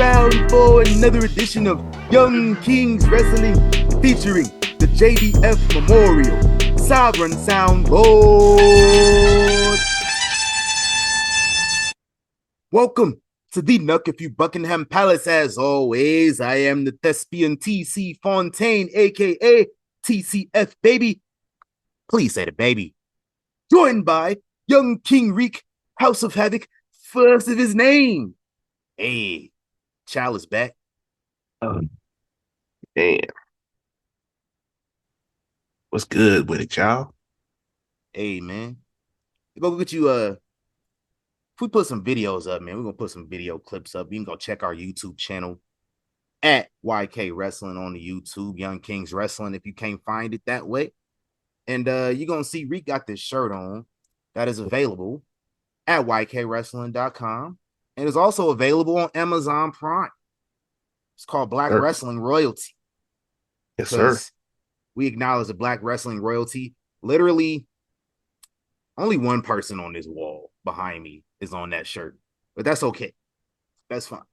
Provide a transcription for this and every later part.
around for another edition of Young Kings Wrestling featuring the JBF Memorial Sovereign Soundboard. Welcome to the Nuck If You Buckingham Palace. As always, I am the thespian TC Fontaine, aka TCF Baby. Please say the baby. Joined by Young King Reek, House of Havoc, first of his name. Hey, Chow is back. Oh, damn. What's good with it, y'all? Hey, man. Go get you, if we put some videos up, man, we're going to put some video clips up. You can go check our YouTube channel at YK Wrestling on the YouTube, Young Kings Wrestling, if you can't find it that way. And you're going to see Reek got this shirt on that is available at ykwrestling.com. And it's also available on Amazon Prime. It's called Black Wrestling Royalty. Yes, sir. We acknowledge the Black Wrestling Royalty. Literally, only one person on this wall behind me is on that shirt. But that's okay. That's fine.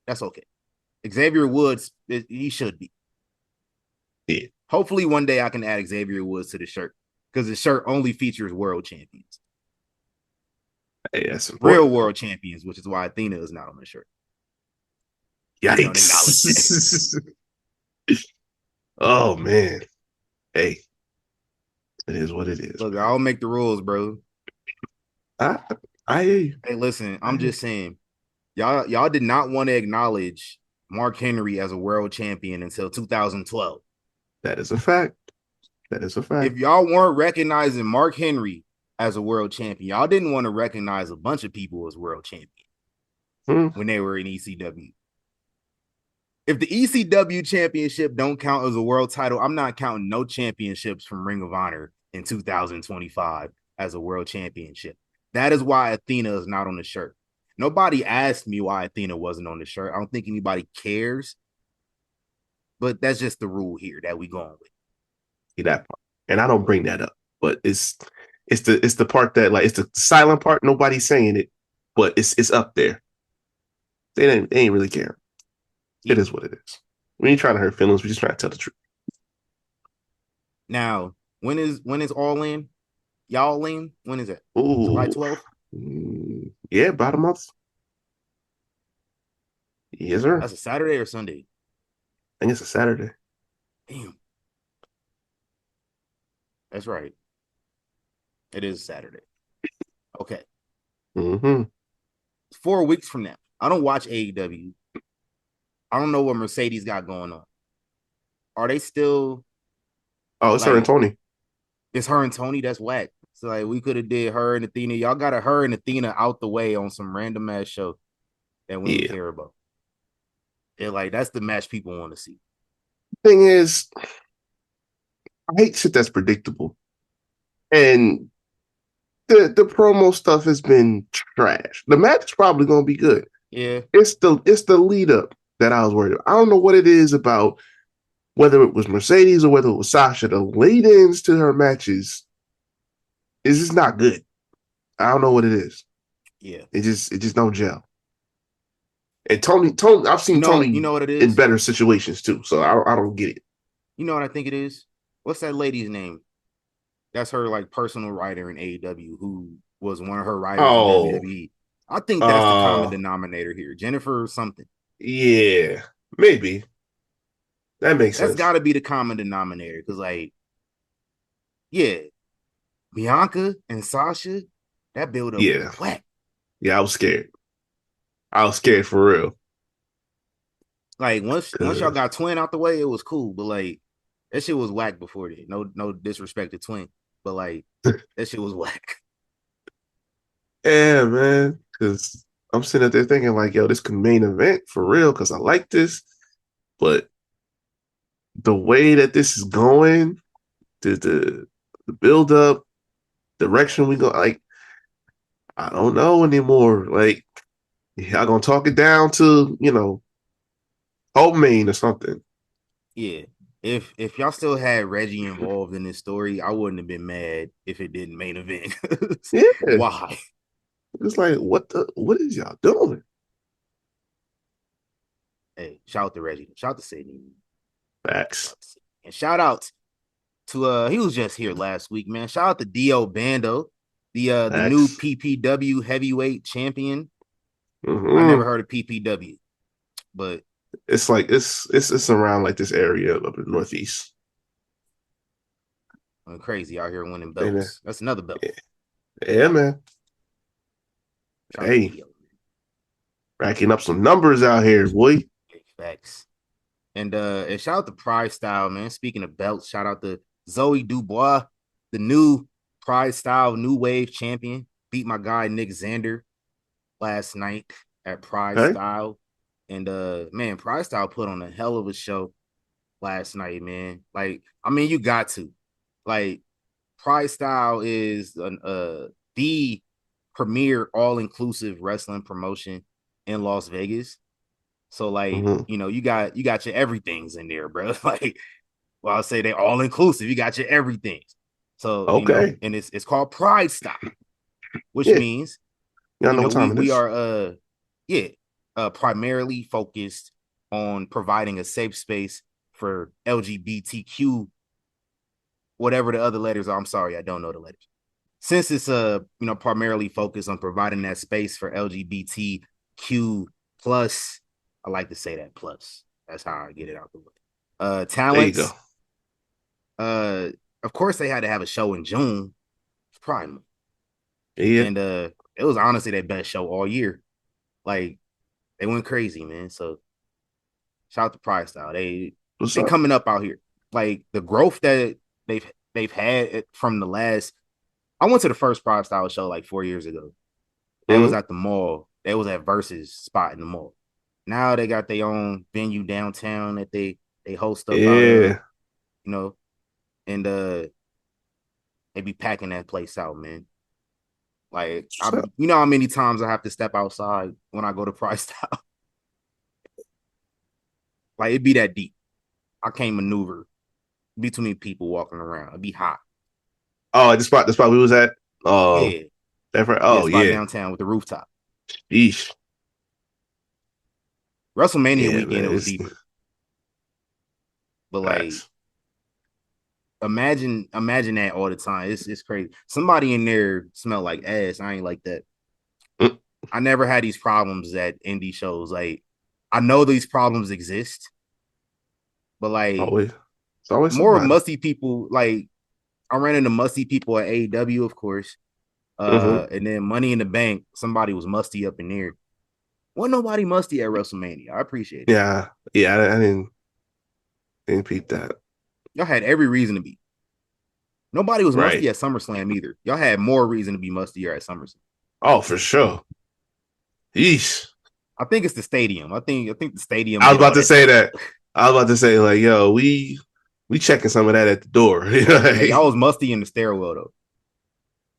That's okay. Xavier Woods, he should be. Yeah. Hopefully one day I can add Xavier Woods to the shirt because the shirt only features world champions. Hey, that's important. Real world champions, which is why Athena is not on the shirt. Yikes. Oh, man. Hey, it is what it is. Look, I'll make the rules, bro. I hear you. Hey, listen, I'm just saying, y'all did not want to acknowledge Mark Henry as a world champion until 2012. That is a fact. That is a fact. If y'all weren't recognizing Mark Henry as a world champion, y'all didn't want to recognize a bunch of people as world champion when they were in ECW. If the ECW championship don't count as a world title, I'm not counting no championships from Ring of Honor in 2025 as a world championship. That is why Athena is not on the shirt. Nobody asked me why Athena wasn't on the shirt. I don't think anybody cares. But that's just the rule here that we going with. See that part. And I don't bring that up, but it's the part that, like, it's the silent part. Nobody's saying it, but it's up there. They ain't really caring. Yeah. It is what it is. We ain't trying to hurt feelings. We just trying to tell the truth. Now, when is All In? Y'all in? When is it? Ooh. July 12th? Yeah, about a month. Yes, sir. That's a Saturday or Sunday? I think it's a Saturday. Damn. That's right. It is Saturday. Okay. Mm-hmm. 4 weeks from now. I don't watch AEW. I don't know what Mercedes got going on. Are they still? Oh, it's her and Tony. It's her and Tony. That's whack. So like we could have did her and Athena. Y'all got her and Athena out the way on some random ass show that we don't care about. And like that's the match people want to see. Thing is, I hate shit that's predictable. And the promo stuff has been trash. The match is probably gonna be good. Yeah. It's the lead up that I was worried about. I don't know what it is about, whether it was Mercedes or whether it was Sasha. The lead-ins to her matches is just not good. I don't know what it is. Yeah. It just don't gel. And Tony, I've seen Tony you know what it is? in better situations too, so I don't get it. You know what I think it is? What's that lady's name? That's her like personal writer in AEW who was one of her writers in WWE. I think that's the common denominator here. Jennifer or something. Yeah, maybe. That makes sense. That's got to be the common denominator because, like, yeah, Bianca and Sasha, that build up was whack. Yeah, I was scared. I was scared for real. Like once y'all got Twin out the way, it was cool, but like that shit was whack before that. No disrespect to Twin, but like that shit was whack. Yeah, man. Because I'm sitting there thinking like, yo, this could main event for real because I like this, but the way that this is going, the build up, direction we go, like, I don't know anymore. Like, y'all gonna talk it down to, Hope Main or something. Yeah. If y'all still had Reggie involved in this story, I wouldn't have been mad if it didn't main event. Yeah. Why? It's like, what is y'all doing? Hey, shout out to Reggie. Shout out to Sydney. Facts. And shout out to he was just here last week, man. Shout out to Dio Bando, the new Facts. PPW heavyweight champion. I never Mm-hmm. heard of PPW, but It's like it's around like this area up in the Northeast. I'm crazy out here winning And, belts. That's another belt. yeah, man. Shout out to Hey, Dio. racking up some numbers out here, boy. Facts. And shout out to Pride Style, man. Speaking of belts, shout out to Zoe Dubois, the new Pride Style New Wave champion. Beat my guy Nick Xander last night at Pride Okay. Style. And man, Pride Style put on a hell of a show last night, man. Like, I mean, you got to. Like, Pride Style is the premier all-inclusive wrestling promotion in Las Vegas. So like, Mm-hmm. you got your everything's in there, bro. Like, well, I'll say they all inclusive. You got your everything's. So, Okay. and it's called Pride Style, which Yeah. means, Y'all know what time it we is. are primarily focused on providing a safe space for LGBTQ, whatever the other letters are. I'm sorry, I don't know the letters. Since it's primarily focused on providing that space for LGBTQ plus, I like to say that plus. That's how I get it out the way. There you go. Talents. Of course they had to have a show in June. It's Pride Month. Yeah. And it was honestly their best show all year. Like, they went crazy, man. So shout out to Pride Style. They coming up out here. Like, the growth that they've had from the last. I went to the first Pride Style show like 4 years ago. That was at the mall. That was at Versus spot in the mall. Now they got their own venue downtown that they host up out of, and they be packing that place out, man. Like, how many times I have to step outside when I go to Pride Style. Like, it be that deep. I can't maneuver. Be too many people walking around. It'd be hot. Oh, the spot we was at. Yeah. Yeah. Downtown with the rooftop. Yeesh. WrestleMania weekend, it was deeper. But facts. like, imagine that all the time. It's crazy. Somebody in there smelled like ass. I ain't like that. I never had these problems at indie shows. Like, I know these problems exist, but like, it's always more somebody. musty people. Like, I ran into musty people at AEW, of course. And then Money in the Bank, somebody was musty up in there. Wasn't nobody musty at WrestleMania. I appreciate it. Yeah. I didn't peep that. Y'all had every reason to be. Nobody was Right. musty at SummerSlam either. Y'all had more reason to be mustier at SummerSlam. Oh, for sure. Yeesh. I think it's the stadium. I think the stadium. I was about to say that. I was about to say, like, yo, we checking some of that at the door. Hey, y'all was musty in the stairwell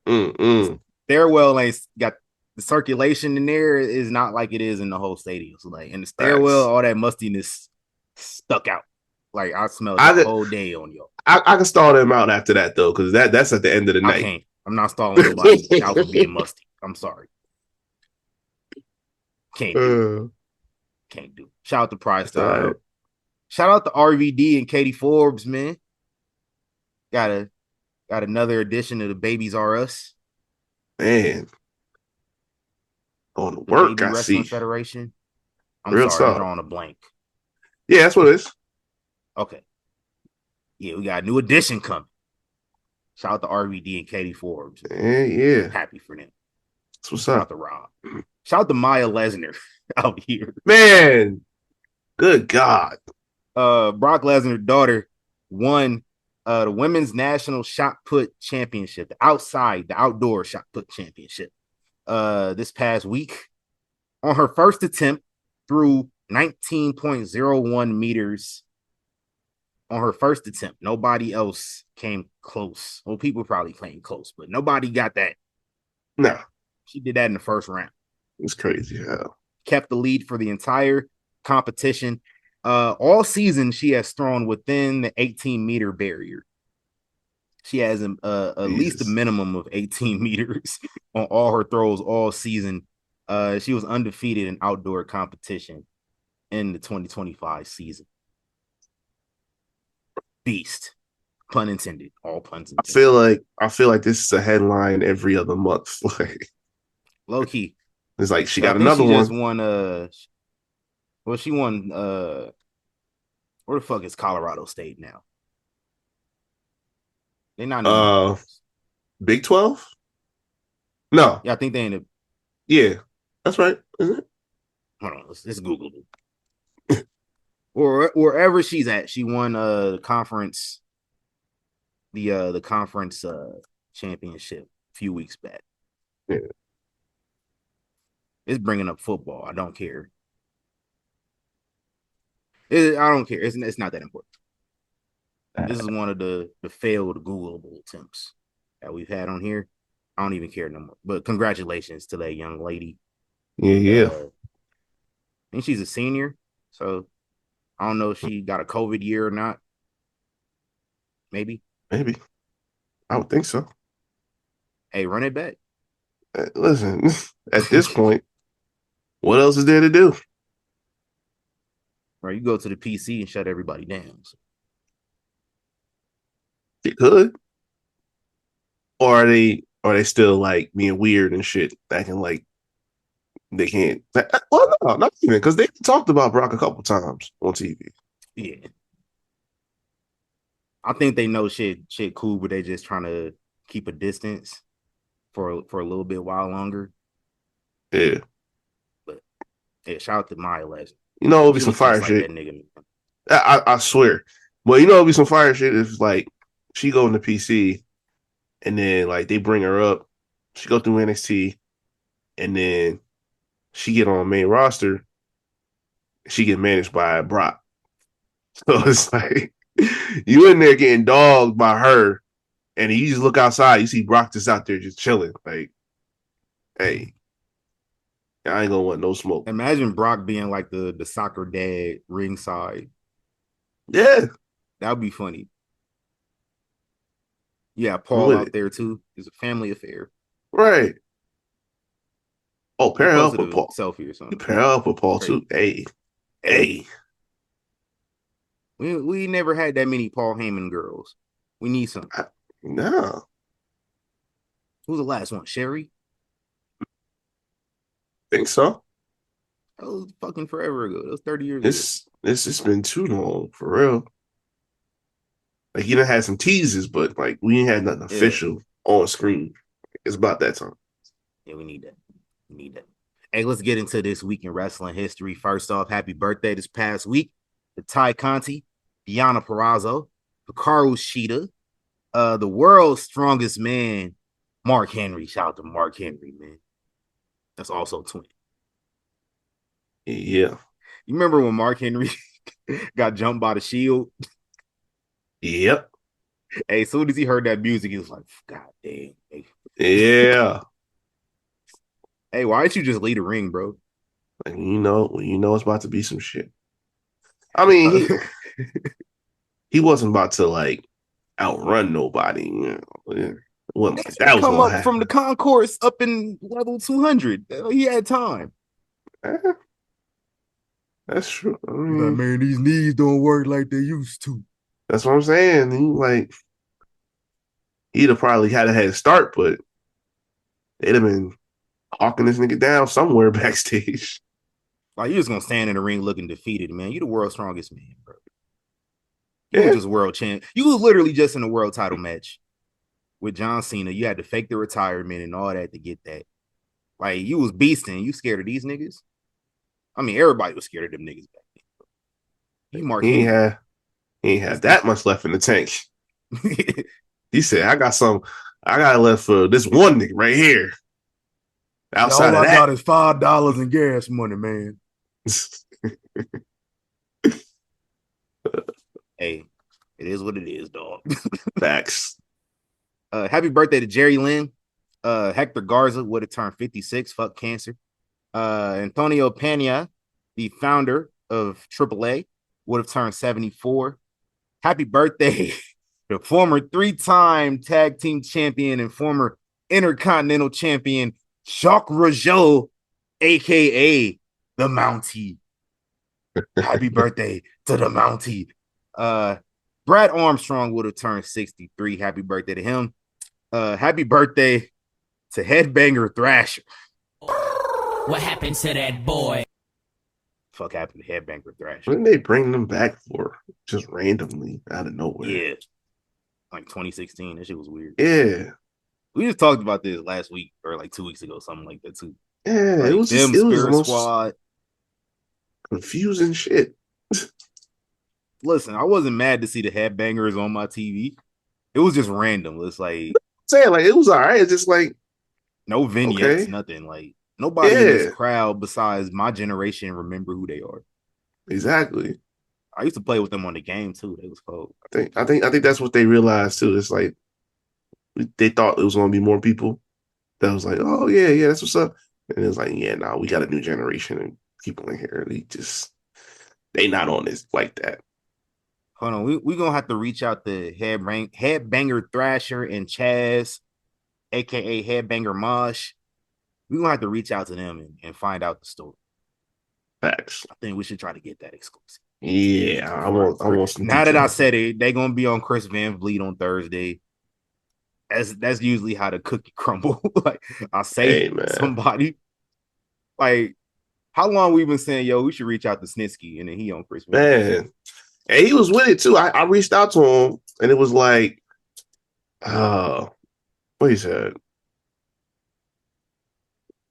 though. Stairwell ain't got the circulation in there is not like it is in the whole stadium. So like in the stairwell, all that mustiness stuck out. Like, I smelled the whole day on y'all. I can stall them out after that though, because that's at the end of the night. Can't. I'm not stalling nobody out for being musty. I'm sorry. Can't do. Shout out to Pride Style. Right. Shout out to RVD and Katie Forbes, man. Got another edition of the Babies Are Us. Man. On the work, Baby Wrestling Federation. I'm Real sorry, I'm drawing a blank. Yeah, that's what it is. Okay. Yeah, we got a new edition coming. Shout out to RVD and Katie Forbes. Yeah. Happy for them. That's what's Shout up. out to Rob. Shout out to Maya Lesnar out here. Man, good God. Brock Lesnar's daughter won the Women's National Shot Put Championship, the outdoor shot put championship, this past week. On her first attempt, through 19.01 meters. On her first attempt, nobody else came close. Well, people probably came close, but nobody got that. No. She did that in the first round. It's crazy. Hell. Kept the lead for the entire competition. All season, she has thrown within the 18-meter barrier. She has at least a minimum of 18 meters on all her throws all season. She was undefeated in outdoor competition. in the 2025 season. Beast. Pun intended. All puns intended. I feel like this is a headline every other month. Low key. It's like she Yeah, I got think another she just one. won well, she won where the fuck is Colorado State now? They're not in the Uh, Mountains. Big 12? No. Yeah, I think they in the Yeah, that's right. Isn't it? hold on, let's Google it. Or wherever she's at, she won the conference the conference championship a few weeks back. Yeah. It's bringing up football. I don't care. I don't care. It's not that important. This is one of the failed Googleable attempts that we've had on here. I don't even care no more. But congratulations to that young lady. Yeah, And yeah. I think she's a senior. So I don't know if she got a COVID year or not. Maybe. Maybe. I would think so. Hey, run it back. Listen, at this point, what else is there to do? Right, you go to the PC and shut everybody down. So. You could. Or are they still like being weird and shit, acting like they can't? Well, no, not even because they talked about Brock a couple times on TV. Yeah. I think they know shit cool, but they just trying to keep a distance for a little bit while longer. Yeah. But yeah, shout out to Maya Legend. You know, it'll be She some look just fire like shit. that nigga. Man. I swear. Well, you know, it'll be some fire shit if like she go in the PC and then like they bring her up, she go through NXT, and then she get on main roster, she get managed by Brock. So it's like you in there getting dogged by her, and you just look outside, you see Brock just out there just chilling. Like, hey, I ain't gonna want no smoke. Imagine Brock being like the soccer dad ringside. Yeah, That would be funny. Yeah, I'm Paul with out it. there too. It's a family affair. Right. Oh, He pair her up posted with a Paul. selfie or You something. pair her up with Paul Great. too. Hey, Hey, hey. we never had that many Paul Heyman girls. We need some. No, Who's the last one? Sherry? think so. That was fucking forever ago. That was 30 years ago. This has been too long for real. Like you done had some teases, but like we ain't had nothing Yeah. official on screen. It's about that time. Yeah, we need that. We need that. Hey, let's get into this week in wrestling history. First off, happy birthday this past week to Ty Conti, Deonna Purrazzo, Hikaru Shida, the world's strongest man, Mark Henry. Shout out to Mark Henry, man. That's also twin. Yeah. You remember when Mark Henry got jumped by the Shield? Yep. Hey, as soon as he heard that music, he was like, God damn. Yeah. Hey, why didn't you just leave the ring, bro? Like you know it's about to be some shit. I mean, he wasn't about to like outrun nobody. You know? It wasn't like that was come gonna up from the happen. concourse up in level 200. He had time. Eh, that's true. I He's like, mean, man, these knees don't work like they used to. that's what I'm saying. He'd have probably had a head start, but they'd have been hawking this nigga down somewhere backstage. Like, you just gonna stand in the ring looking defeated, man. You the world's strongest man, bro. You were Yeah. just world champ. You was literally just in a world title match with John Cena. You had to fake the retirement and all that to get that. Like, you was beasting. You scared of these niggas? I mean, everybody was scared of them niggas back then. You Mark He ain't Henry. had he ain't had that much left in the tank. He said, I got left for this one nigga right here. Outside All of I that. got is $5 in gas money, man. Hey, it is what it is, dog. Facts. Happy birthday to Jerry Lynn. Hector Garza would have turned 56. Fuck cancer. Antonio Pena, the founder of AAA, would have turned 74. Happy birthday to former 3-time tag team champion and former intercontinental champion Jacques Rougeau, aka the Mountie. Happy birthday to the Mountie. Brad Armstrong would have turned 63. Happy birthday to him. Happy birthday to Headbanger Thrasher. What happened to that boy? Fuck happened to Headbanger Thrasher? When they bring them back for just randomly out of nowhere? Yeah, like 2016. That shit was weird. Yeah, we just talked about this last week or like 2 weeks ago, something like that too. yeah. Like It was just them it was the Spirit most Squad. confusing shit. Listen, I wasn't mad to see the Headbangers on my TV. It was just random. It's like Saying like it was all right. It's just like no vignettes, okay, nothing. Like nobody in this yeah, crowd besides my generation remember who they are. exactly. I used to play with them on the game too. They was cold. I think that's what they realized too. It's like they thought it was going to be more people that was like, oh yeah, yeah, that's what's up. And it's like, yeah, nah, we got a new generation and people in here. They not on this like that. Hold on, we gonna have to reach out to Headbanger Thrasher and Chaz, aka Headbanger Mosh. We gonna have to reach out to them and find out the story. Facts. I think we should try to get that exclusive. Yeah, I want some now that I details. said it, they gonna be on Chris Van Vliet on Thursday. That's usually how the cookie crumble. Like I say Hey man, somebody like how long we been saying, yo, we should reach out to Snitsky, and then he on Chris Van Vliet. man, and he was with it too. I reached out to him, and it was like, what he said.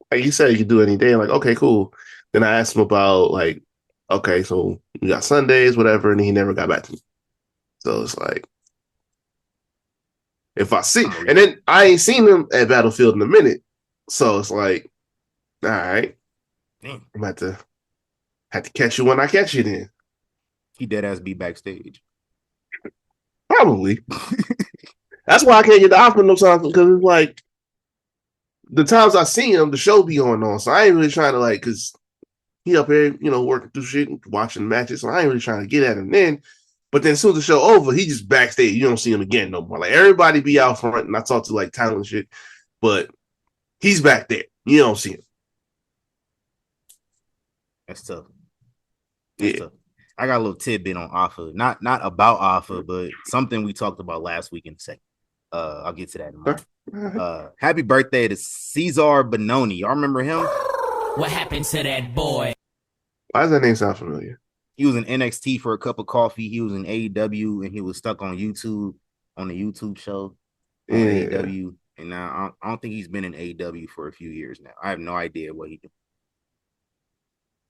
Like he said he could do any day. I'm like, okay, cool. Then I asked him about like, okay, so we got Sundays, whatever, and he never got back to me. So it's like, if I see, and then I ain't seen him at Battlefield in a minute, so it's like, all right, I'm about to have to catch you when I catch you. Then he dead ass be backstage. probably. That's why I can't get the offer no times because it's like the times I see him, the show be going on, so I ain't really trying to like because he up here, working through shit, watching matches, so I ain't really trying to get at him then. But then as soon as the show over, he just backstage. You don't see him again no more. Like everybody be out front, and I talk to like talent and shit, but he's back there. You don't see him. That's tough. That's tough. I got a little tidbit on Alpha, not about Alpha, but something we talked about last week in a second. I'll get to that in a moment. Happy birthday to Cesar Bononi. Y'all remember him? What happened to that boy? Why does that name sound familiar? He was in NXT for a cup of coffee. He was in AEW, and he was stuck on YouTube on the YouTube show on AEW. And now I don't think he's been in AEW for a few years now. I have no idea what he did.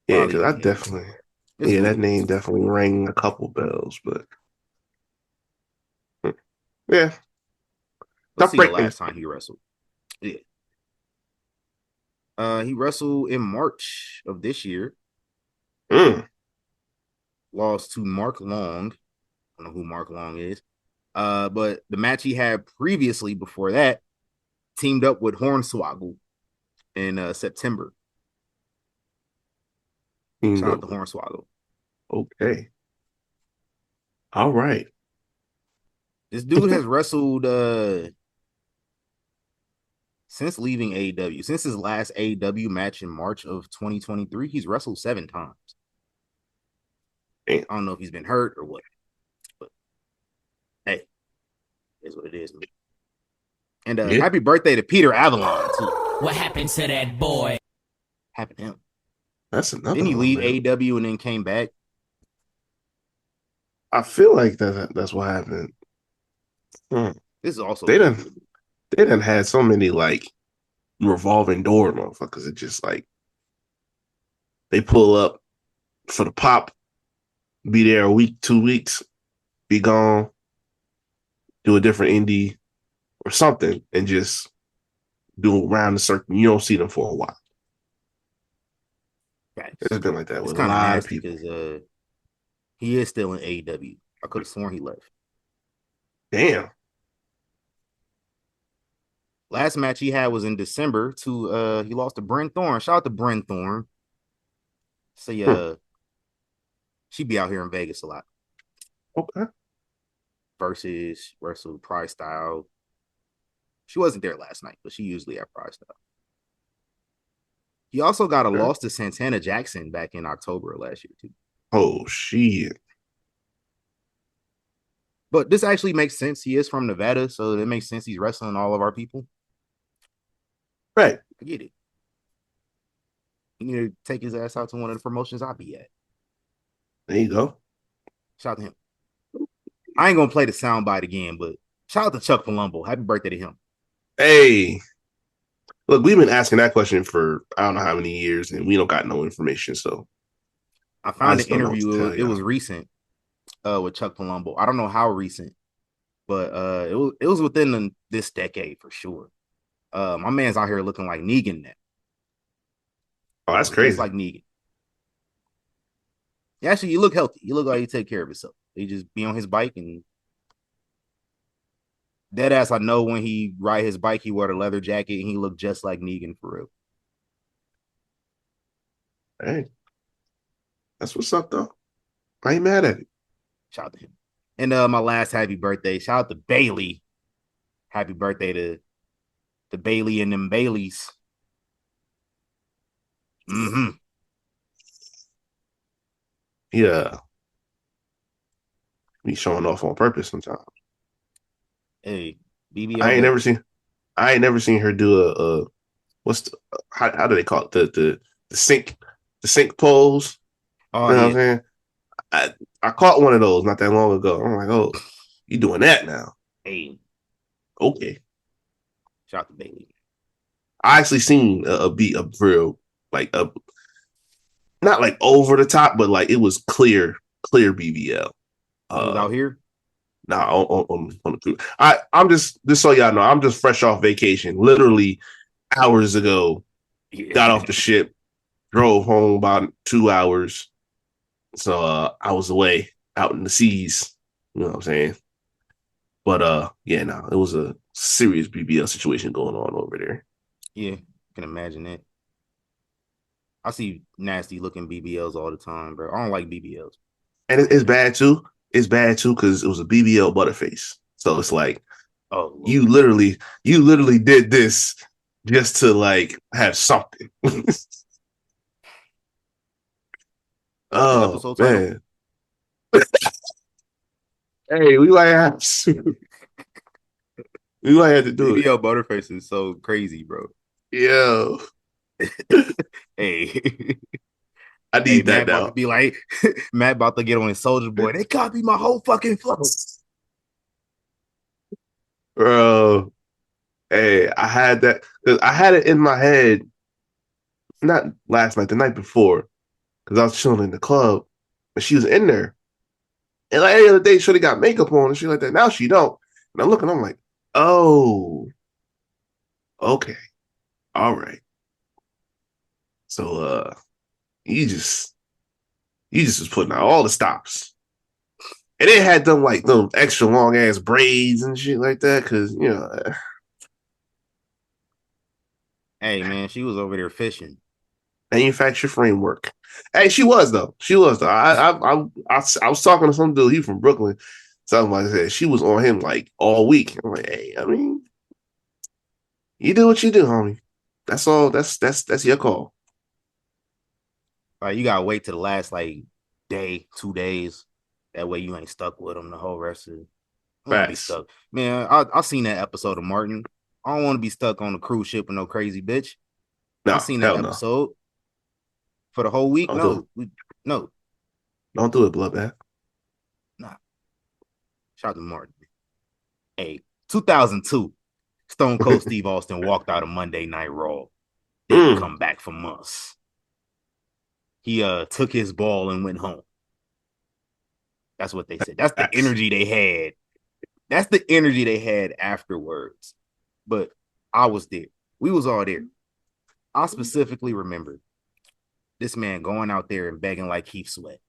Yeah, because I definitely, that name definitely rang a couple bells, but yeah. Let's see the last time he wrestled. Yeah. He wrestled in March of this year. Lost to Mark Long. I don't know who Mark Long is. But the match he had previously before that teamed up with Hornswoggle in September. Shout out to Hornswoggle. Okay. All right. This dude has wrestled since leaving AEW. Since his last AEW match in March of 2023, he's wrestled 7 times. I don't know if he's been hurt or what, but hey, is what it is. And happy birthday to Peter Avalon too. What happened to that boy? Happened to him. That's another. Didn't he leave AEW and then came back? I feel like that's what happened. This is also they done had so many like revolving door motherfuckers. It just like they pull up for the pop, be there a week, 2 weeks, be gone, do a different indie or something, and just do around the circle. You don't see them for a while. Right. It's been like that with a kind of lot nasty of people. Because he is still in AEW. I could have sworn he left. Damn. Last match he had was in December to he lost to Bryn Thorne. Shout out to Bryn Thorne. She be out here in Vegas a lot. Okay. Versus wrestled Pride Style. She wasn't there last night, but she usually at Pride Style. He also got a loss to Santana Jackson back in October of last year, too. Oh shit! But this actually makes sense. He is from Nevada, so it makes sense he's wrestling all of our people. Right. I get it. You need to take his ass out to one of the promotions I'll be at. There you go. Shout out to him. I ain't gonna play the soundbite again, but shout out to Chuck Palumbo. Happy birthday to him. Hey, look, we've been asking that question for I don't know how many years, and we don't got no information. So I I found an just don't know what to interview. tell It was y'all. recent with Chuck Palumbo. I don't know how recent, but it was within this decade for sure. My man's out here looking like Negan now. Oh, that's Look just crazy. like Negan. Actually, you look healthy. You look like you take care of yourself. He just be on his bike and dead ass. I know when he ride his bike, he wore the leather jacket and he looked just like Negan for real. Hey, that's what's up though. I ain't mad at it. Shout out to him. And my last happy birthday. Shout out to Bailey. Happy birthday to Bailey and them Baileys. Mm-hmm. Yeah, be showing off on purpose sometimes. Hey, BBL I ain't never Bailey. seen. I ain't never seen her do a what's the, how do they call it the sink pose? Oh You know what I'm yeah. saying? I caught one of those not that long ago. I'm like, oh, you doing that now? Hey, Okay. shout out to Bailey. I actually seen a beat of real like a not like over the top, but like it was clear BBL. He was out here. Nah, on the crew. I'm just so y'all know, I'm just fresh off vacation. Literally hours ago, got Yeah. off the ship, drove home about 2 hours. So I was away out in the seas. You know what I'm saying? But yeah, no, it was a serious BBL situation going on over there. Yeah. Can imagine it. I see nasty looking BBLs all the time, bro. I don't like BBLs. And it's bad too. It's bad too because it was a BBL Butterface. So it's like Oh you Lord. literally did this just to like have something. What's this Oh episode title? man. Hey, we might have to do it. BBL Butterface is so crazy, bro. Yeah. Hey. I Hey, need that Matt about to now. be like, Matt about to get on his Soldier Boy. They copied my whole fucking flow. Bro. Hey, I had that because I had it in my head, not last night, the night before, because I was chilling in the club and she was in there. And like any other day, she got makeup on and shit like that. Now she don't. And I'm looking, I'm like, oh, okay. All right. So you just was putting out all the stops. And it had them like them extra long ass braids and shit like that. Cause Hey, man, she was over there fishing. manufacture framework. Hey, she was though. She was though. I was talking to some dude. He from Brooklyn. Something like that. She was on him like all week. I'm like, hey, I mean, you do what you do, homie. That's all. That's your call. Like, you gotta wait to the last like day, 2 days. That way you ain't stuck with them the whole rest of it. I don't want to be Facts. stuck. Man, I seen that episode of Martin. I don't want to be stuck on a cruise ship with no crazy bitch. I No, seen that hell no. episode for the whole week. Don't do it. No, Don't do it, bloodbath. nah. Shout out to Martin. Hey, 2002, Stone Cold Steve Austin walked out of Monday Night Raw. Didn't Mm. come back for months. He took his ball and went home. That's what they said. That's the Facts. energy they had. That's the energy they had afterwards. But I was there. We was all there. I specifically remember this man going out there and begging like Keith Sweat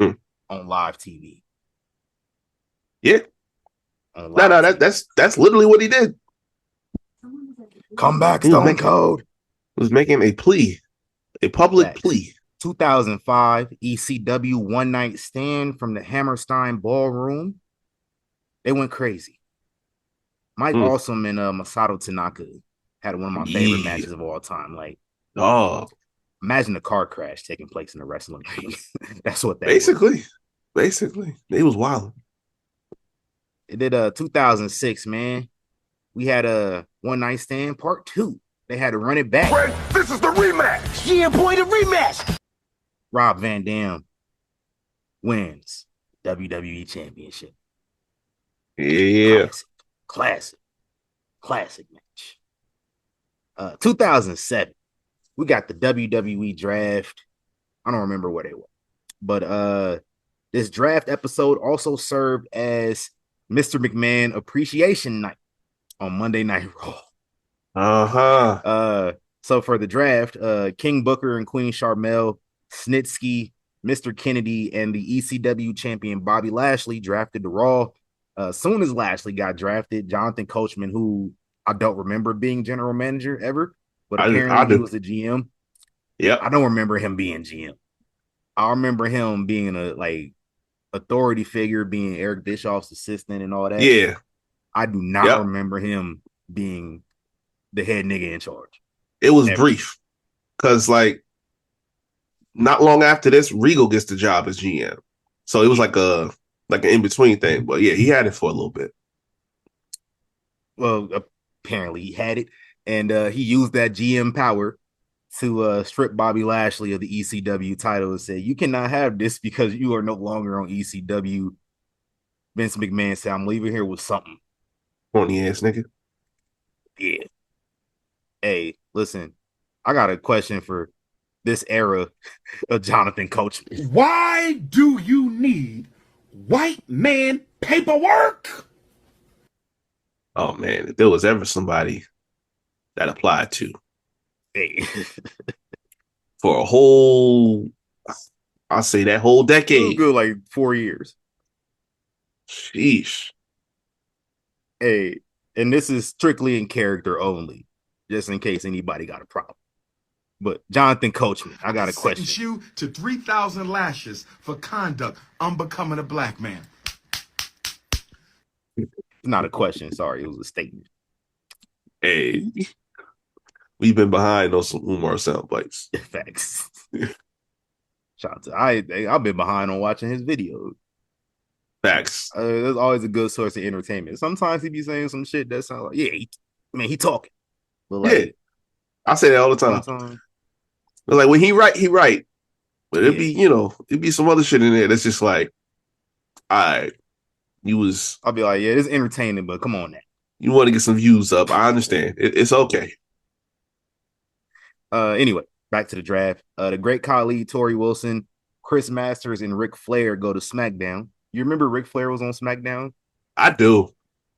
Mm. on live TV. Yeah. On No, live no, TV. that's literally what he did. Come back, He was Stone making Cold. a plea, a public Facts. plea. 2005 ECW One Night Stand from the Hammerstein Ballroom. They went crazy. Mike Mm. Awesome and Masato Tanaka had one of my favorite Yeah. matches of all time. Like, Dog. Imagine a car crash taking place in a wrestling ring. That's what that Basically, they was wild. It did 2006, man. We had a One Night Stand Part 2. They had to run it back. Fred, this is the rematch. Yeah, boy, the rematch. Rob Van Dam wins WWE Championship. Yeah. Classic match. 2007, we got the WWE draft. I don't remember where they were, but this draft episode also served as Mr. McMahon Appreciation Night on Monday Night Raw. So for the draft, King Booker and Queen Sharmell, Snitsky, Mr. Kennedy, and the ECW champion Bobby Lashley drafted the Raw. Soon as Lashley got drafted, Jonathan Coachman, who I don't remember being general manager ever, but apparently he was a GM. Yeah, I don't remember him being GM. I remember him being a authority figure, being Eric Bischoff's assistant and all that. Yeah, I do not remember him being the head nigga in charge. It was brief because not long after this, Regal gets the job as GM. So it was like an in-between thing. But yeah, he had it for a little bit. Well, apparently he had it. And he used that GM power to strip Bobby Lashley of the ECW title and say, you cannot have this because you are no longer on ECW. Vince McMahon said, I'm leaving here with something. Horny ass nigga. Yeah. Hey, listen, I got a question for this era of Jonathan Coachman. Why do you need white man paperwork? Oh, man, if there was ever somebody that applied to for a whole, I'll say that whole decade. Good, like 4 years. Sheesh. Hey, and this is strictly in character only, just in case anybody got a problem. But Jonathan Coachman, I got a question. Sentence you to 3,000 lashes for conduct unbecoming a black man. It's not a question, sorry, it was a statement. Hey, we've been behind on some Umar sound bites. Facts. Shout out to I've been behind on watching his videos. Facts. There's always a good source of entertainment. Sometimes he be saying some shit that sounds like, he talking. But like, I say that all the time. But like when he write. But it'd be some other shit in there that's just like, all right, I'll be like, yeah, it's entertaining, but come on now. You want to get some views up. I understand. It's okay. Anyway, back to the draft. The Great Khali, Torrie Wilson, Chris Masters, and Ric Flair go to SmackDown. You remember Ric Flair was on SmackDown? I do.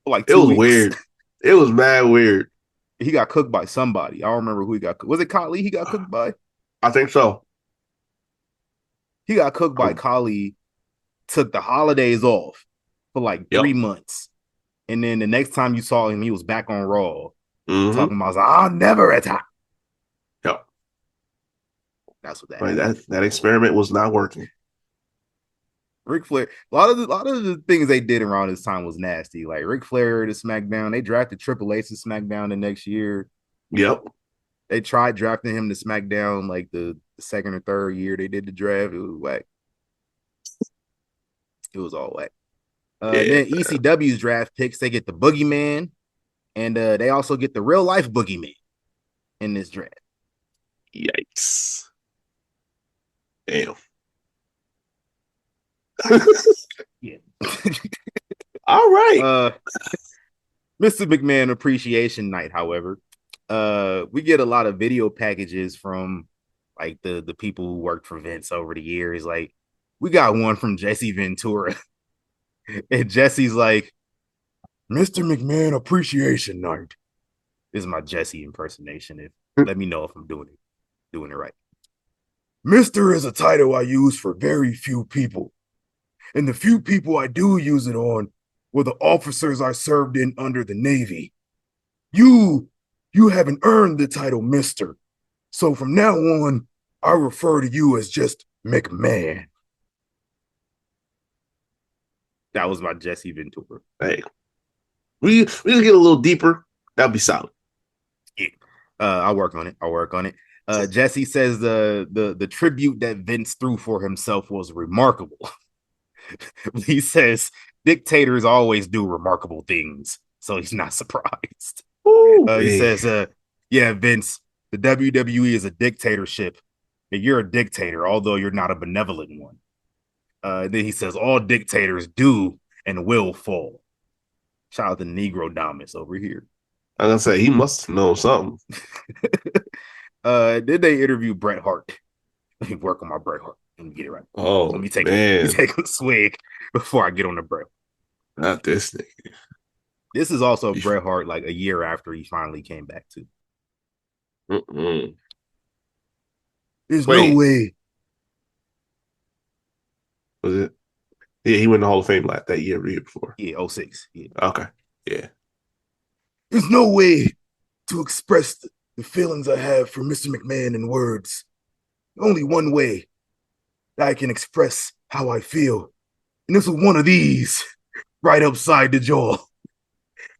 Like 2 weeks. It was weird. It was mad weird. He got cooked by somebody. I don't remember who he got cooked. Was it Khali he got cooked by? I think so. He got cooked by Khali, took the holidays off for like 3 months. And then the next time you saw him, he was back on Raw. Talking about, I'll never retire. Yep. That's what that that experiment was not working. Ric Flair, a lot of the things they did around this time was nasty. Like Ric Flair to SmackDown, they drafted Triple H to SmackDown the next year. Yep. They tried drafting him to SmackDown like the second or third year they did the draft. It was whack. It was all whack. Then ECW's draft picks, they get the Boogeyman, and they also get the real life Boogeyman in this draft. Yikes. Damn. Yeah. All right. Mr. McMahon Appreciation Night, however, we get a lot of video packages from like the people who worked for Vince over the years. Like we got one from Jesse Ventura. And Jesse's like, Mr. McMahon Appreciation Night. This is my Jesse impersonation. Let me know if I'm doing it right. Mr. is a title I use for very few people. And the few people I do use it on were the officers I served in under the Navy. You haven't earned the title, Mr. So from now on, I refer to you as just McMahon. That was my Jesse Ventura. Hey, we just get a little deeper. That'll be solid. Yeah. I'll work on it. Jesse says the tribute that Vince threw for himself was remarkable. He says dictators always do remarkable things, so he's not surprised. He says, yeah, Vince, the WWE is a dictatorship, and you're a dictator, although you're not a benevolent one. Then he says, all dictators do and will fall. Shout out to Negro Domus over here. I'm gonna say he must know something. Then they interview Bret Hart. Let me work on my Bret Hart. Let me get it right. Oh, let me take a swig before I get on the Bret. Not this nigga. This is also Bret Hart like a year after he finally came back too. There's no way. Was it? Yeah, he went to Hall of Fame that year or year before. Yeah, 06. Yeah. Okay. Yeah. There's no way to express the feelings I have for Mr. McMahon in words. Only one way that I can express how I feel. And this is one of these right upside the jaw.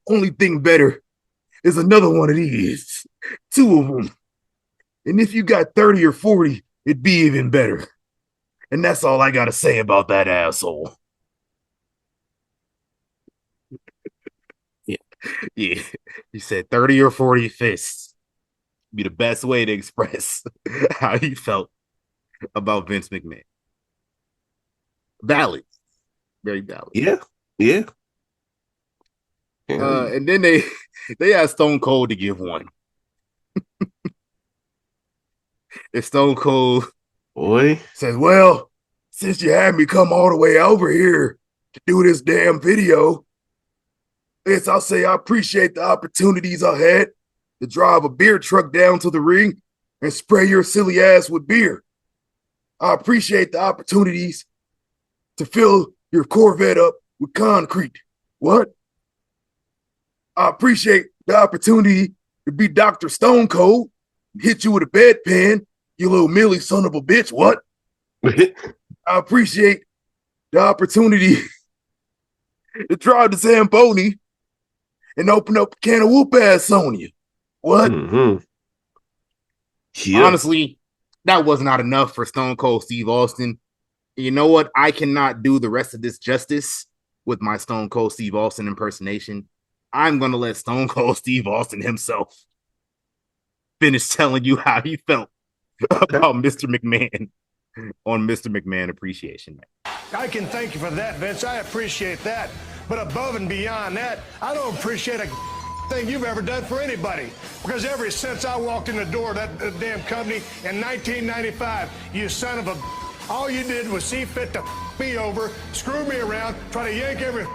Only thing better is another one of these. 2 of them. And if you got 30 or 40, it'd be even better. And that's all I got to say about that asshole. Yeah. He said 30 or 40 fists be the best way to express how he felt about Vince McMahon. Valid. Very valid. Yeah. And then they asked Stone Cold to give one. And Stone Cold says, well, since you had me come all the way over here to do this damn video, I guess I'll say I appreciate the opportunities I had to drive a beer truck down to the ring and spray your silly ass with beer. I appreciate the opportunities to fill your Corvette up with concrete. What? I appreciate the opportunity to be Dr. Stone Cold, hit you with a bedpan, you little Millie son of a bitch. What? I appreciate the opportunity to drive the Zamboni and open up a can of whoop ass on you. What? Mm-hmm. Yeah. Honestly, that was not enough for Stone Cold Steve Austin. You know what? I cannot do the rest of this justice with my Stone Cold Steve Austin impersonation. I'm going to let Stone Cold Steve Austin himself finish telling you how he felt about Mr. McMahon on Mr. McMahon Appreciation Night. I can thank you for that, Vince. I appreciate that. But above and beyond that, I don't appreciate a thing you've ever done for anybody. Because ever since I walked in the door of that damn company in 1995, you son of a... all you did was see fit to me over, screw me around, try to yank every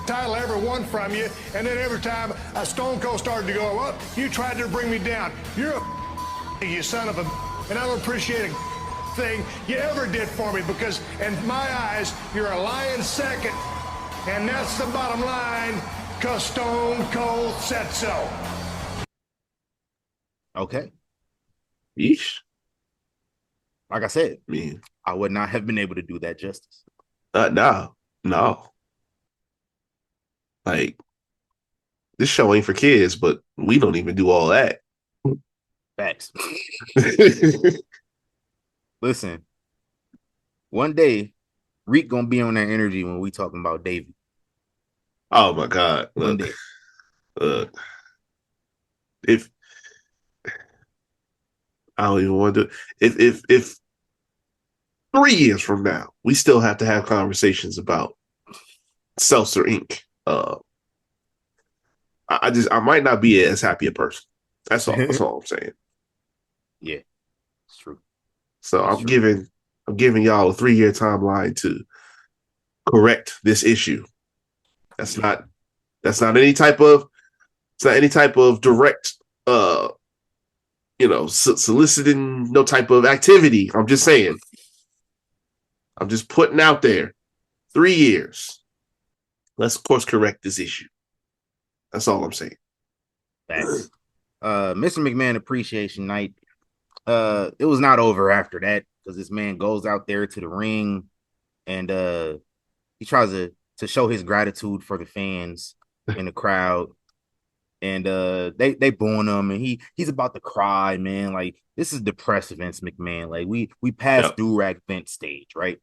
title I ever won from you, and then every time a Stone Cold started to go up, you tried to bring me down. You're a you son of a... and I don't appreciate a thing you ever did for me, because in my eyes, you're a lying second. And that's the bottom line, because Stone Cold said so. Okay. Yeesh. Like I said, Man. I would not have been able to do that justice. No. Like, this show ain't for kids, but we don't even do all that. Facts. Listen, one day, Reek gonna be on that energy when we talking about Davey. Oh my God! One day. If I don't even want to, if 3 years from now we still have to have conversations about Seltzer Inc. I might not be as happy a person. That's all. That's all I'm saying. Yeah, it's true. So I'm giving y'all a 3-year timeline to correct this issue. That's not any type of direct soliciting no type of activity. I'm just saying. I'm just putting out there 3 years. Let's of course correct this issue. That's all I'm saying. Thanks. Mr. McMahon Appreciation Night. It was not over after that, because this man goes out there to the ring and he tries to show his gratitude for the fans in the crowd. and they booing him, and he's about to cry, man. Like, this is depressed Vince McMahon. Like, we passed do-rag Vince stage, right?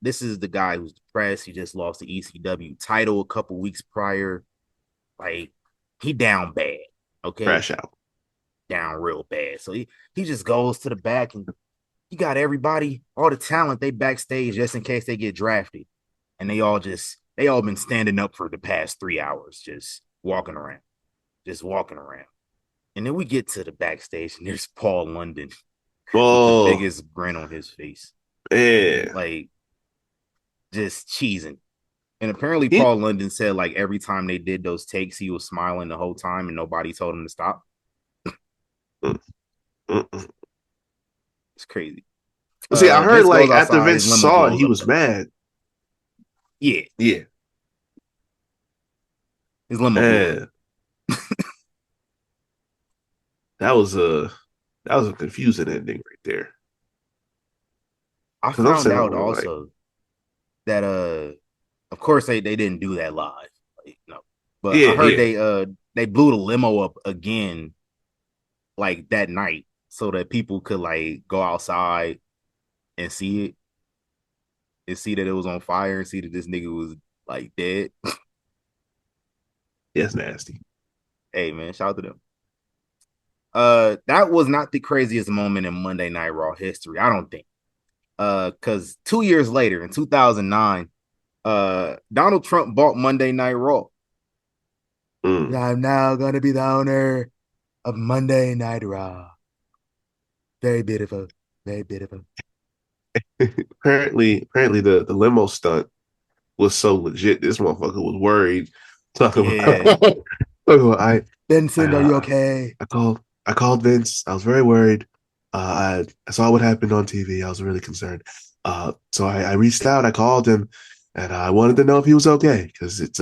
This is the guy who's depressed. He just lost the ECW title a couple weeks prior. Like, he down bad. Okay. Crash out. Down real bad. So he just goes to the back, and you got everybody, all the talent, they backstage just in case they get drafted. And they all been standing up for the past 3 hours, just walking around. And then we get to the backstage, and there's Paul London with the biggest grin on his face. Yeah. Like, just cheesing. And apparently Paul London said, like, every time they did those takes, he was smiling the whole time and nobody told him to stop. It's crazy. See, I heard, like, after Vince saw it, he was mad. Yeah. His limo. That was a confusing ending right there. I found out also that of course they didn't do that live. Like, no. But I heard they blew the limo up again like that night so that people could like go outside and see it and see that it was on fire and see that this nigga was like dead. It's nasty. Hey man, shout out to them. That was not the craziest moment in Monday Night Raw history, I don't think. Because 2 years later, in 2009, Donald Trump bought Monday Night Raw. I'm now gonna be the owner of Monday Night Raw. Very beautiful, very beautiful. apparently the limo stunt was so legit. This motherfucker was worried. Talking about, Vincent, are you okay? I called Vince. I was very worried. I saw what happened on TV. I was really concerned. So I reached out. I called him, and I wanted to know if he was okay because it's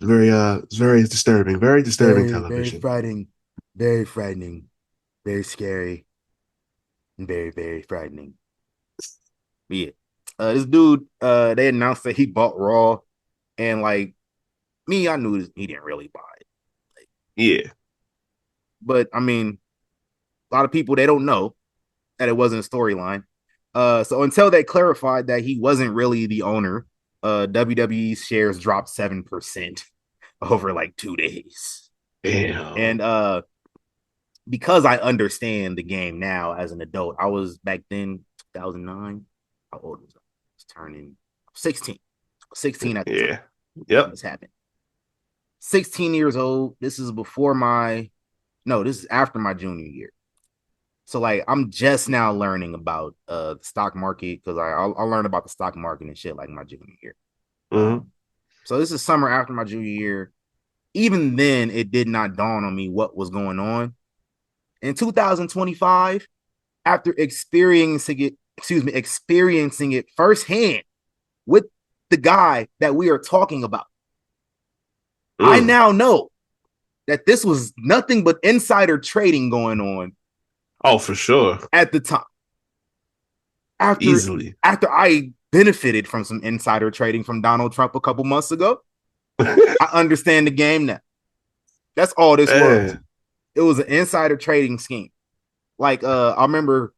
very disturbing. Very disturbing television. Very frightening, very scary, and very, very frightening. Yeah. This dude, they announced that he bought Raw, and like me, I knew he didn't really buy it. Like, yeah. But I mean, a lot of people, they don't know that it wasn't a storyline. So until they clarified that he wasn't really the owner, WWE's shares dropped 7% over like 2 days. Damn. And because I understand the game now as an adult, I was back then 2009. How old was I? I was turning 16. 16 at the time. Yep. This happened. 16 years old. This is this is after my junior year. So like I'm just now learning about the stock market because I learned about the stock market and shit like my junior year. So this is summer after my junior year. Even then, it did not dawn on me what was going on. In 2025, after experiencing it firsthand with the guy that we are talking about, I now know that this was nothing but insider trading going on. Oh, for sure. At the time. Easily. After I benefited from some insider trading from Donald Trump a couple months ago, I understand the game now. That's all this was. It was an insider trading scheme. Like, I remember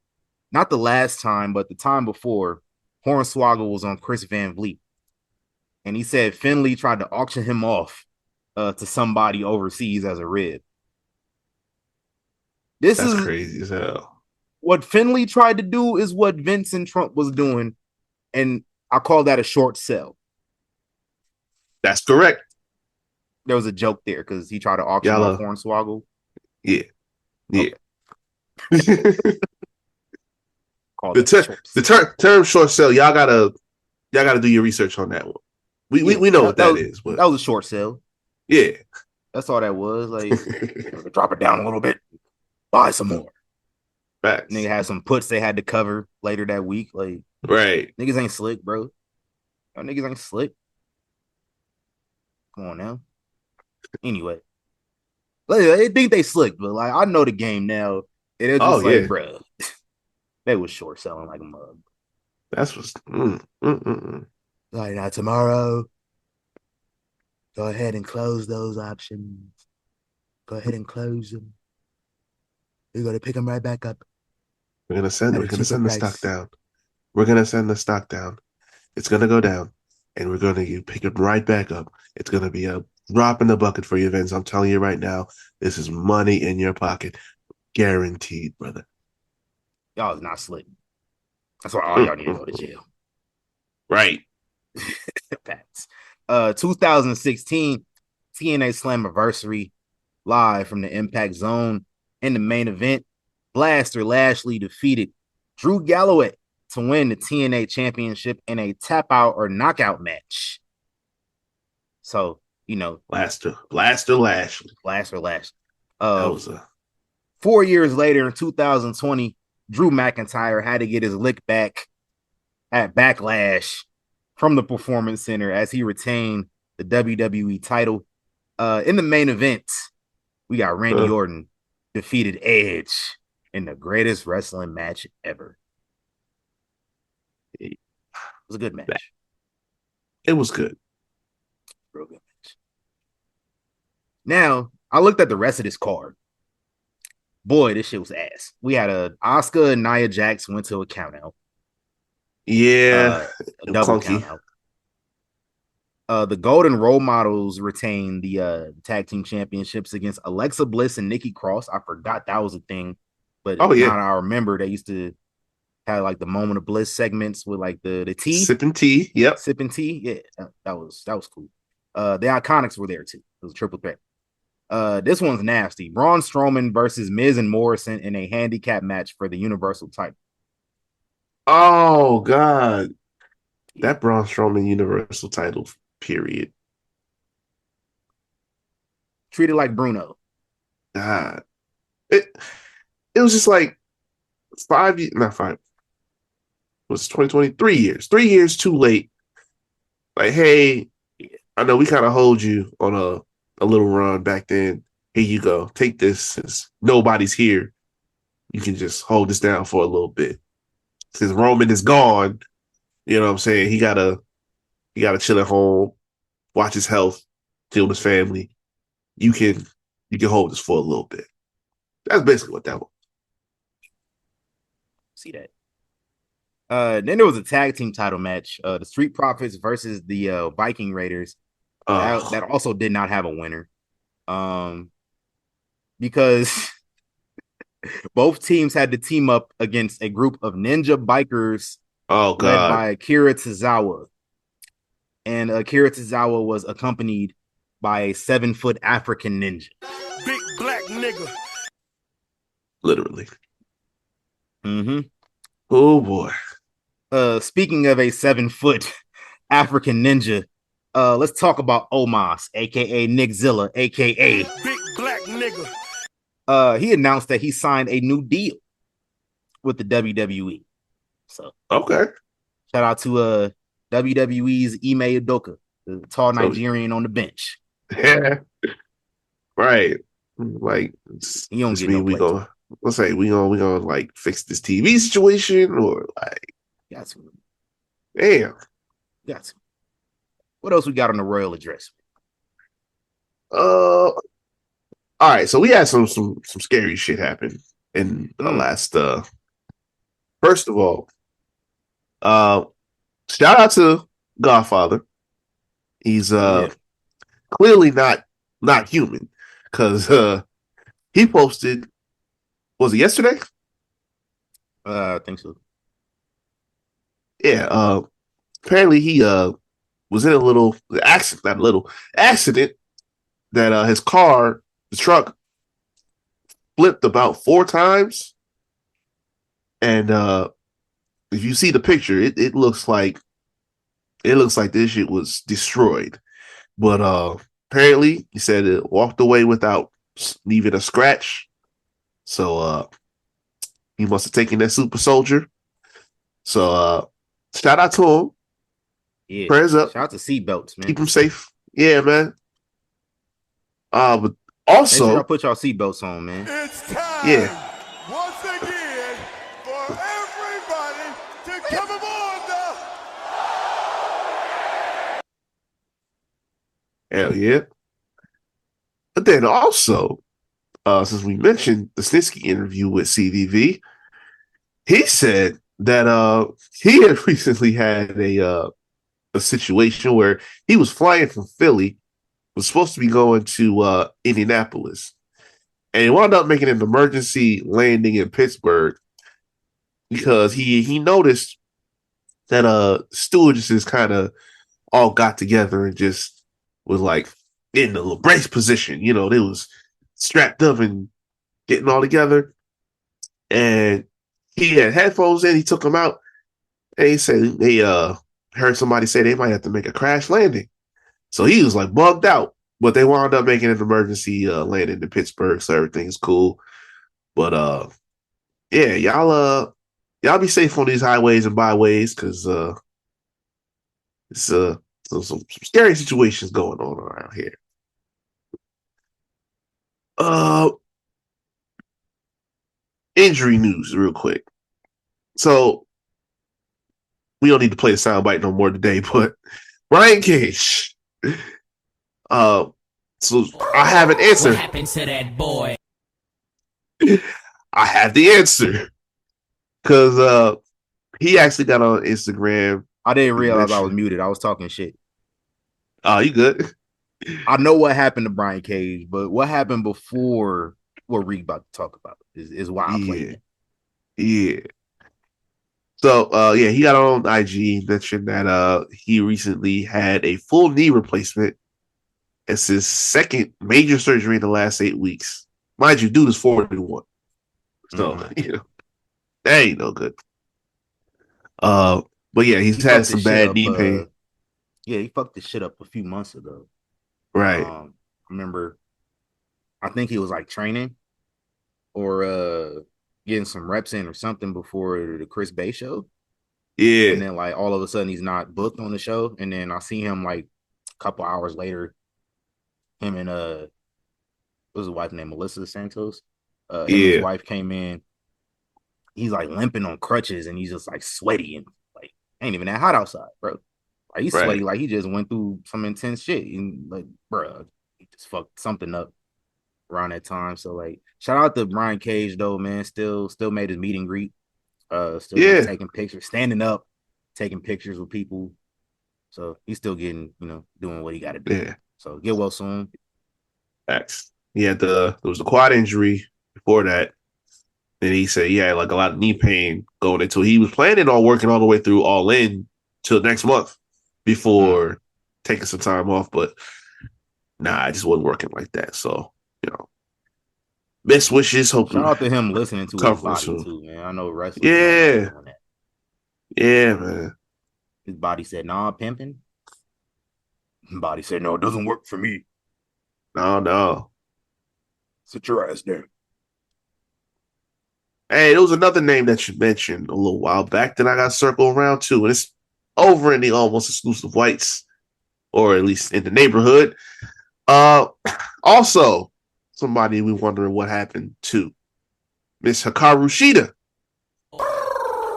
not the last time, but the time before, Hornswoggle was on Chris Van Vliet. And he said Finley tried to auction him off to somebody overseas as a rib. That's crazy as hell. What Finley tried to do is what Vince and Trump was doing, and I call that a short sell. That's correct. There was a joke there because he tried to auction off Hornswoggle. Yeah. Okay. the term short sell, y'all gotta do your research on that one. We know what that is. But that was a short sell. Yeah. That's all that was. Like, drop it down a little bit, buy some more. Facts. Nigga had some puts they had to cover later that week. Like, right. Niggas ain't slick, bro. Y'all niggas ain't slick. Come on now. Anyway. They think they slick, but like I know the game now. And it's just like, bro, they was short selling like a mug. That's what's like now tomorrow. Go ahead and close those options. Go ahead and close them. We're gonna pick them right back up. We're gonna send the stock down. We're gonna send the stock down. It's gonna go down, and we're gonna pick it right back up. It's gonna be a drop in the bucket for you, Vince. I'm telling you right now, this is money in your pocket, guaranteed, brother. Y'all is not slick. That's why all y'all need to go to jail. Right. Facts. 2016 TNA Slammiversary live from the Impact Zone. In the main event, Blaster Lashley defeated Drew Galloway to win the TNA Championship in a tap out or knockout match. So, Blaster Lashley. Blaster Lashley. That was 4 years later in 2020, Drew McIntyre had to get his lick back at Backlash from the Performance Center as he retained the WWE title. In the main event, we got Randy Orton defeated Edge in the greatest wrestling match ever. It was a good match. It was good. Real good match. Now, I looked at the rest of this card. Boy, this shit was ass. We had Asuka and Nia Jax went to a count out. Yeah. A double count out. The Golden Role Models retained the tag team championships against Alexa Bliss and Nikki Cross. I forgot that was a thing, but now I remember they used to have like the Moment of Bliss segments with like the tea, sipping tea. Yep, sipping tea. Yeah, that was cool. The Iconics were there too. It was a triple threat. This one's nasty. Braun Strowman versus Miz and Morrison in a handicap match for the Universal title. Oh God, that Braun Strowman Universal title. Period. Treated like Bruno. God, it was just like 5 years, not 5. It was 2020, 3 years. 3 years too late. Like, hey, I know we kind of hold you on a little run back then. Here you go. Take this since nobody's here. You can just hold this down for a little bit. Since Roman is gone, you know what I'm saying? He gotta chill at home, watch his health, deal with his family. You can hold this for a little bit. That's basically what that was. See that. Then there was a tag team title match. The Street Profits versus the Viking Raiders. That also did not have a winner. Because both teams had to team up against a group of ninja bikers led by Akira Tozawa. And Akira Tozawa was accompanied by a 7-foot African ninja. Big black nigga. Literally. Mm-hmm. Oh boy. Speaking of a 7-foot African ninja, let's talk about Omos, aka Nick Zilla, aka Big black nigga. He announced that he signed a new deal with the WWE. So okay. Shout out to WWE's Ime Udoka, the tall Nigerian on the bench. Yeah. Right. Like you don't get no we gonna like fix this TV situation or like got to. Damn. Got to. What else we got on the Royal Address? All right, so we had some scary shit happen in the last first of all, shout out to Godfather. He's clearly not human because he posted, was it yesterday? I think so. Yeah, apparently he was in a little accident that his car, the truck, flipped about 4 times, and if you see the picture, it looks like this shit was destroyed. But apparently, he said it walked away without leaving a scratch. So he must have taken that super soldier. So shout out to him. Yeah. Prayers up. Shout out to seatbelts, man. Keep him safe. Yeah, man. But also, make sure y'all put y'all seatbelts on, man. It's time. Yeah. Once again, for everybody to come aboard the. Hell yeah. But then also, since we mentioned the Snitsky interview with CDV, he said that he had recently had a situation where he was flying from Philly, was supposed to be going to Indianapolis, and he wound up making an emergency landing in Pittsburgh because he noticed that stewardesses kind of all got together and just was like in the brace position. You know, they was strapped up and getting all together. And he had headphones in, he took them out, and he said they heard somebody say they might have to make a crash landing. So he was like bugged out. But they wound up making an emergency landing in Pittsburgh, so everything's cool. But yeah, y'all be safe on these highways and byways because it's some scary situations going on around here. Injury news, real quick. So we don't need to play the soundbite no more today, but Brian Cage. So I have an answer. What happened to that boy? I have the answer because he actually got on Instagram. I didn't realize I was muted. I was talking shit. Oh, you good? I know what happened to Brian Cage, but what happened before what Reek about to talk about is why I played it. Yeah. So yeah, he got on IG, mentioned that he recently had a full knee replacement. It's his second major surgery in the last 8 weeks. Mind you, dude is 41. So, you know, that ain't no good. But yeah, he's had some bad knee pain. Yeah, he fucked this shit up a few months ago. Right. I remember, I think he was like training or getting some reps in or something before the Chris Bay show. Yeah. And then like all of a sudden he's not booked on the show. And then I see him like a couple hours later, him and what was his wife named Melissa Santos? Him and his wife came in. He's like limping on crutches and he's just like sweaty and like ain't even that hot outside, bro. Like he's sweaty, like he just went through some intense shit. And like, bro, he just fucked something up around that time. So like shout out to Brian Cage though, man. Still made his meet and greet. Still taking pictures, standing up, taking pictures with people. So he's still getting, doing what he got to do. Yeah. So get well soon. Facts. There was a quad injury before that. Then he said he had like a lot of knee pain going into. He was planning on working all the way through All In till next month before taking some time off, but nah, it just wasn't working like that. So, best wishes. Hopefully, shout out to him listening to his body too, man. I know wrestling. Yeah, yeah, man. His body said, "Nah, pimping." His body said, "No, it doesn't work for me." No. Sit your ass down. Hey, there was another name that you mentioned a little while back that I got circled around to, and it's over in the almost exclusive whites, or at least in the neighborhood. Also, somebody we wondering what happened to Miss Hikaru Shida.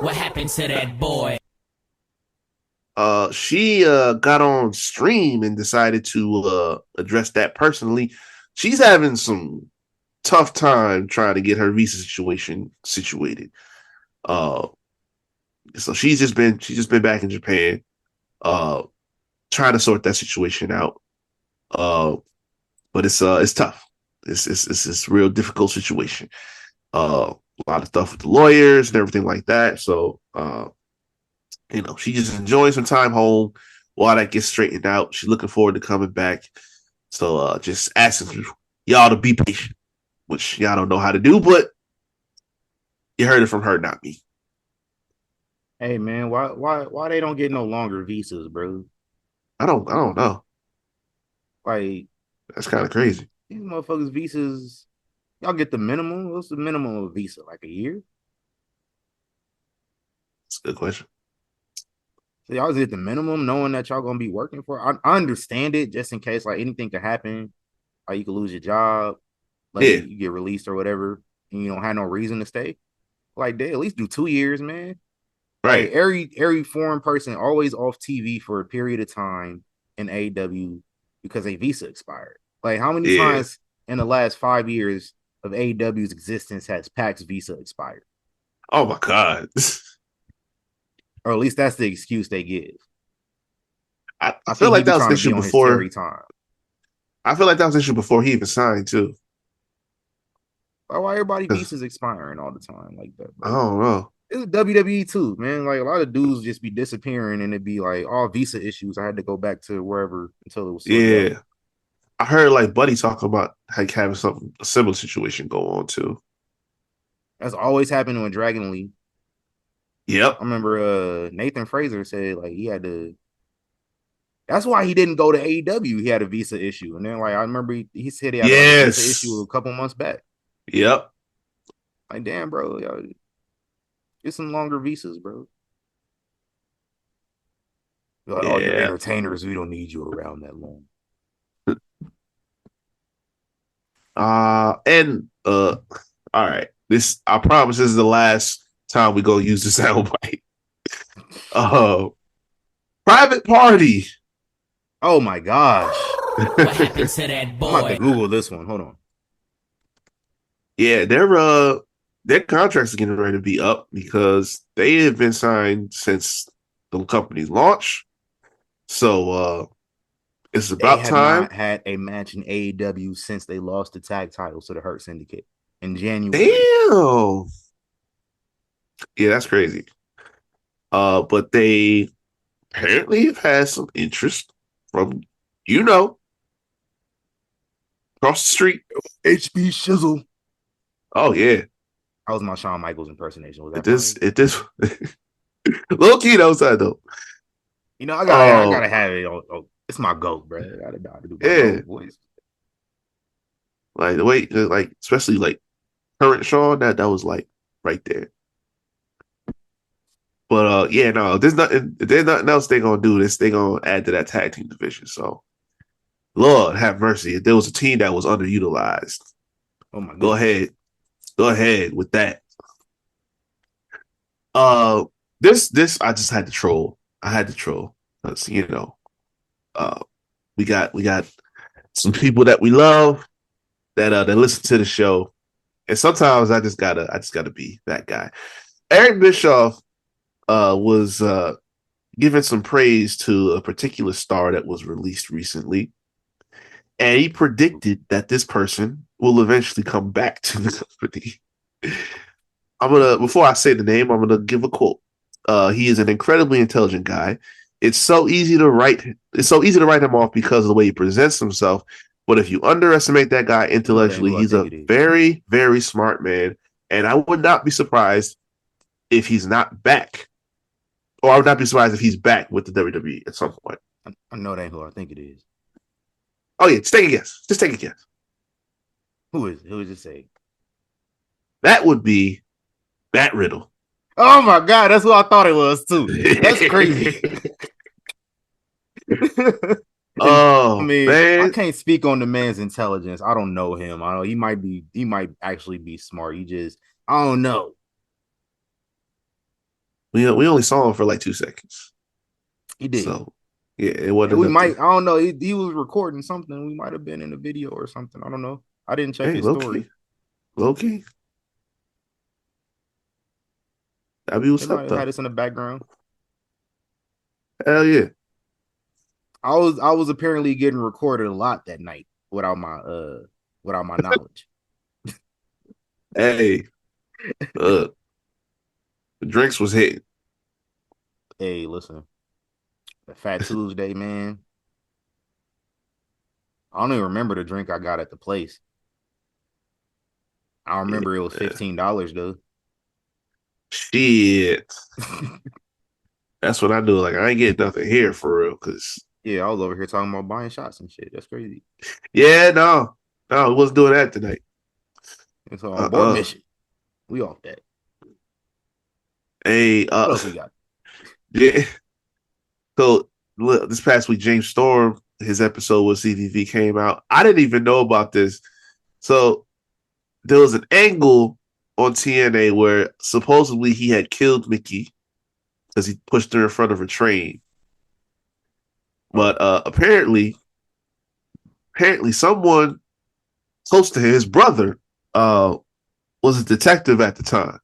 What happened to that boy? She got on stream and decided to address that personally. She's having some tough time trying to get her visa situation situated. So she's just been back in Japan, trying to sort that situation out. But it's tough. It's a real difficult situation. A lot of stuff with the lawyers and everything like that. So she's just enjoying some time home while that gets straightened out. She's looking forward to coming back. So just asking y'all to be patient, which y'all don't know how to do, but you heard it from her, not me. Hey man, why they don't get no longer visas, bro? I don't know. Like that's kind of crazy. These motherfuckers visas, y'all get the minimum. What's the minimum of a visa? Like a year? That's a good question. So y'all get the minimum knowing that y'all gonna be working for. I understand it just in case like anything could happen. Like you could lose your job, like you get released or whatever, and you don't have no reason to stay. Like they at least do 2 years, man. Right. Like, every foreign person always off TV for a period of time in AEW because a visa expired. Like how many times in the last 5 years of AEW's existence has PAX Visa expired. Oh my God. Or at least that's the excuse they give. I feel like that was an issue before. Time. I feel like that was an issue before he even signed too. Why everybody visas expiring all the time like that? Bro? I don't know. It's WWE too, man. Like a lot of dudes just be disappearing and it'd be like all visa issues. I had to go back to wherever until it was sorted out. I heard like Buddy talk about like having a similar situation go on too. That's always happened when Dragon League. Yep. I remember Nathan Fraser said like he had to. That's why he didn't go to AEW. He had a visa issue, and then like I remember he said he had a visa issue a couple months back. Yep. Like damn, bro, y'all, get some longer visas, bro. Like, oh, you're entertainers. We don't need you around that long. All right. I promise this is the last time we go use the soundbite. Private Party. Oh my gosh. What happened to that boy? I'm about to Google this one. Hold on. Yeah, their contracts are getting ready to be up because they have been signed since the company's launch. So it's about time. Not had a match in AEW since they lost the tag titles to the Hurt Syndicate in January. Damn. Yeah, that's crazy. But they apparently have had some interest from, across the street. HB Shizzle. Oh yeah. That was my Shawn Michaels impersonation. Was that it is low key outside though. I gotta have it. It's my goat, bro. I gotta do my voice. Like the way, like especially like current Shawn, that was like right there. But there's nothing else they're gonna do. They're gonna add to that tag team division. So, Lord have mercy. If there was a team that was underutilized, oh my God. Go ahead with that. This I just had to troll. I had to troll because we got some people that we love that listen to the show, and sometimes I just gotta be that guy. Eric Bischoff was giving some praise to a particular star that was released recently, and he predicted that this person will eventually come back to the company. Before I say the name, I'm gonna give a quote. He is an incredibly intelligent guy. It's so easy to write him off because of the way he presents himself. But if you underestimate that guy intellectually, he's a very, very smart man. And I would not be surprised if he's not back. Or I would not be surprised if he's back with the WWE at some point. I know that ain't who I think it is. Oh yeah, just take a guess. Just take a guess. Who is it say? That would be Matt Riddle. Oh my God, that's who I thought it was too. That's crazy. Oh, man. I can't speak on the man's intelligence. I don't know him. I know he might actually be smart. I don't know. We only saw him for like 2 seconds. He did. So yeah, it wasn't. I don't know. He was recording something. We might have been in a video or something. I don't know. I didn't check his story. Low-key. That'd be what's up, though. Had us in the background. Hell yeah. I was apparently getting recorded a lot that night without my knowledge. Hey, the drinks was hitting. Hey, listen, the Fat Tuesday, man. I don't even remember the drink I got at the place. I remember it was $15 though. Shit. That's what I do. Like I ain't getting nothing here for real, cause I was over here talking about buying shots and shit. That's crazy. Yeah, no, we wasn't doing that tonight. It's on board mission. We off that. Hey, what else we got? Yeah. So this past week, James Storm, his episode with CTV came out. I didn't even know about this. So there was an angle on TNA where supposedly he had killed Mickey because he pushed her in front of a train. But apparently someone close to his brother was a detective at the time,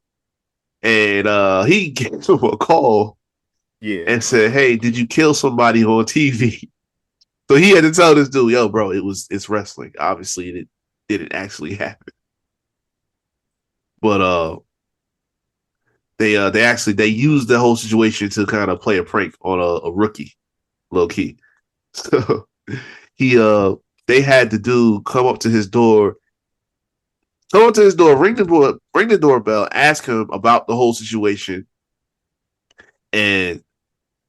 and he gave him a call and said, "Hey, did you kill somebody on TV?" So he had to tell this dude, "Yo, bro, it's wrestling. Obviously, it didn't actually happen." But they used the whole situation to kind of play a prank on a rookie, low key. So they had the dude come up to his door, ring the doorbell, ask him about the whole situation, and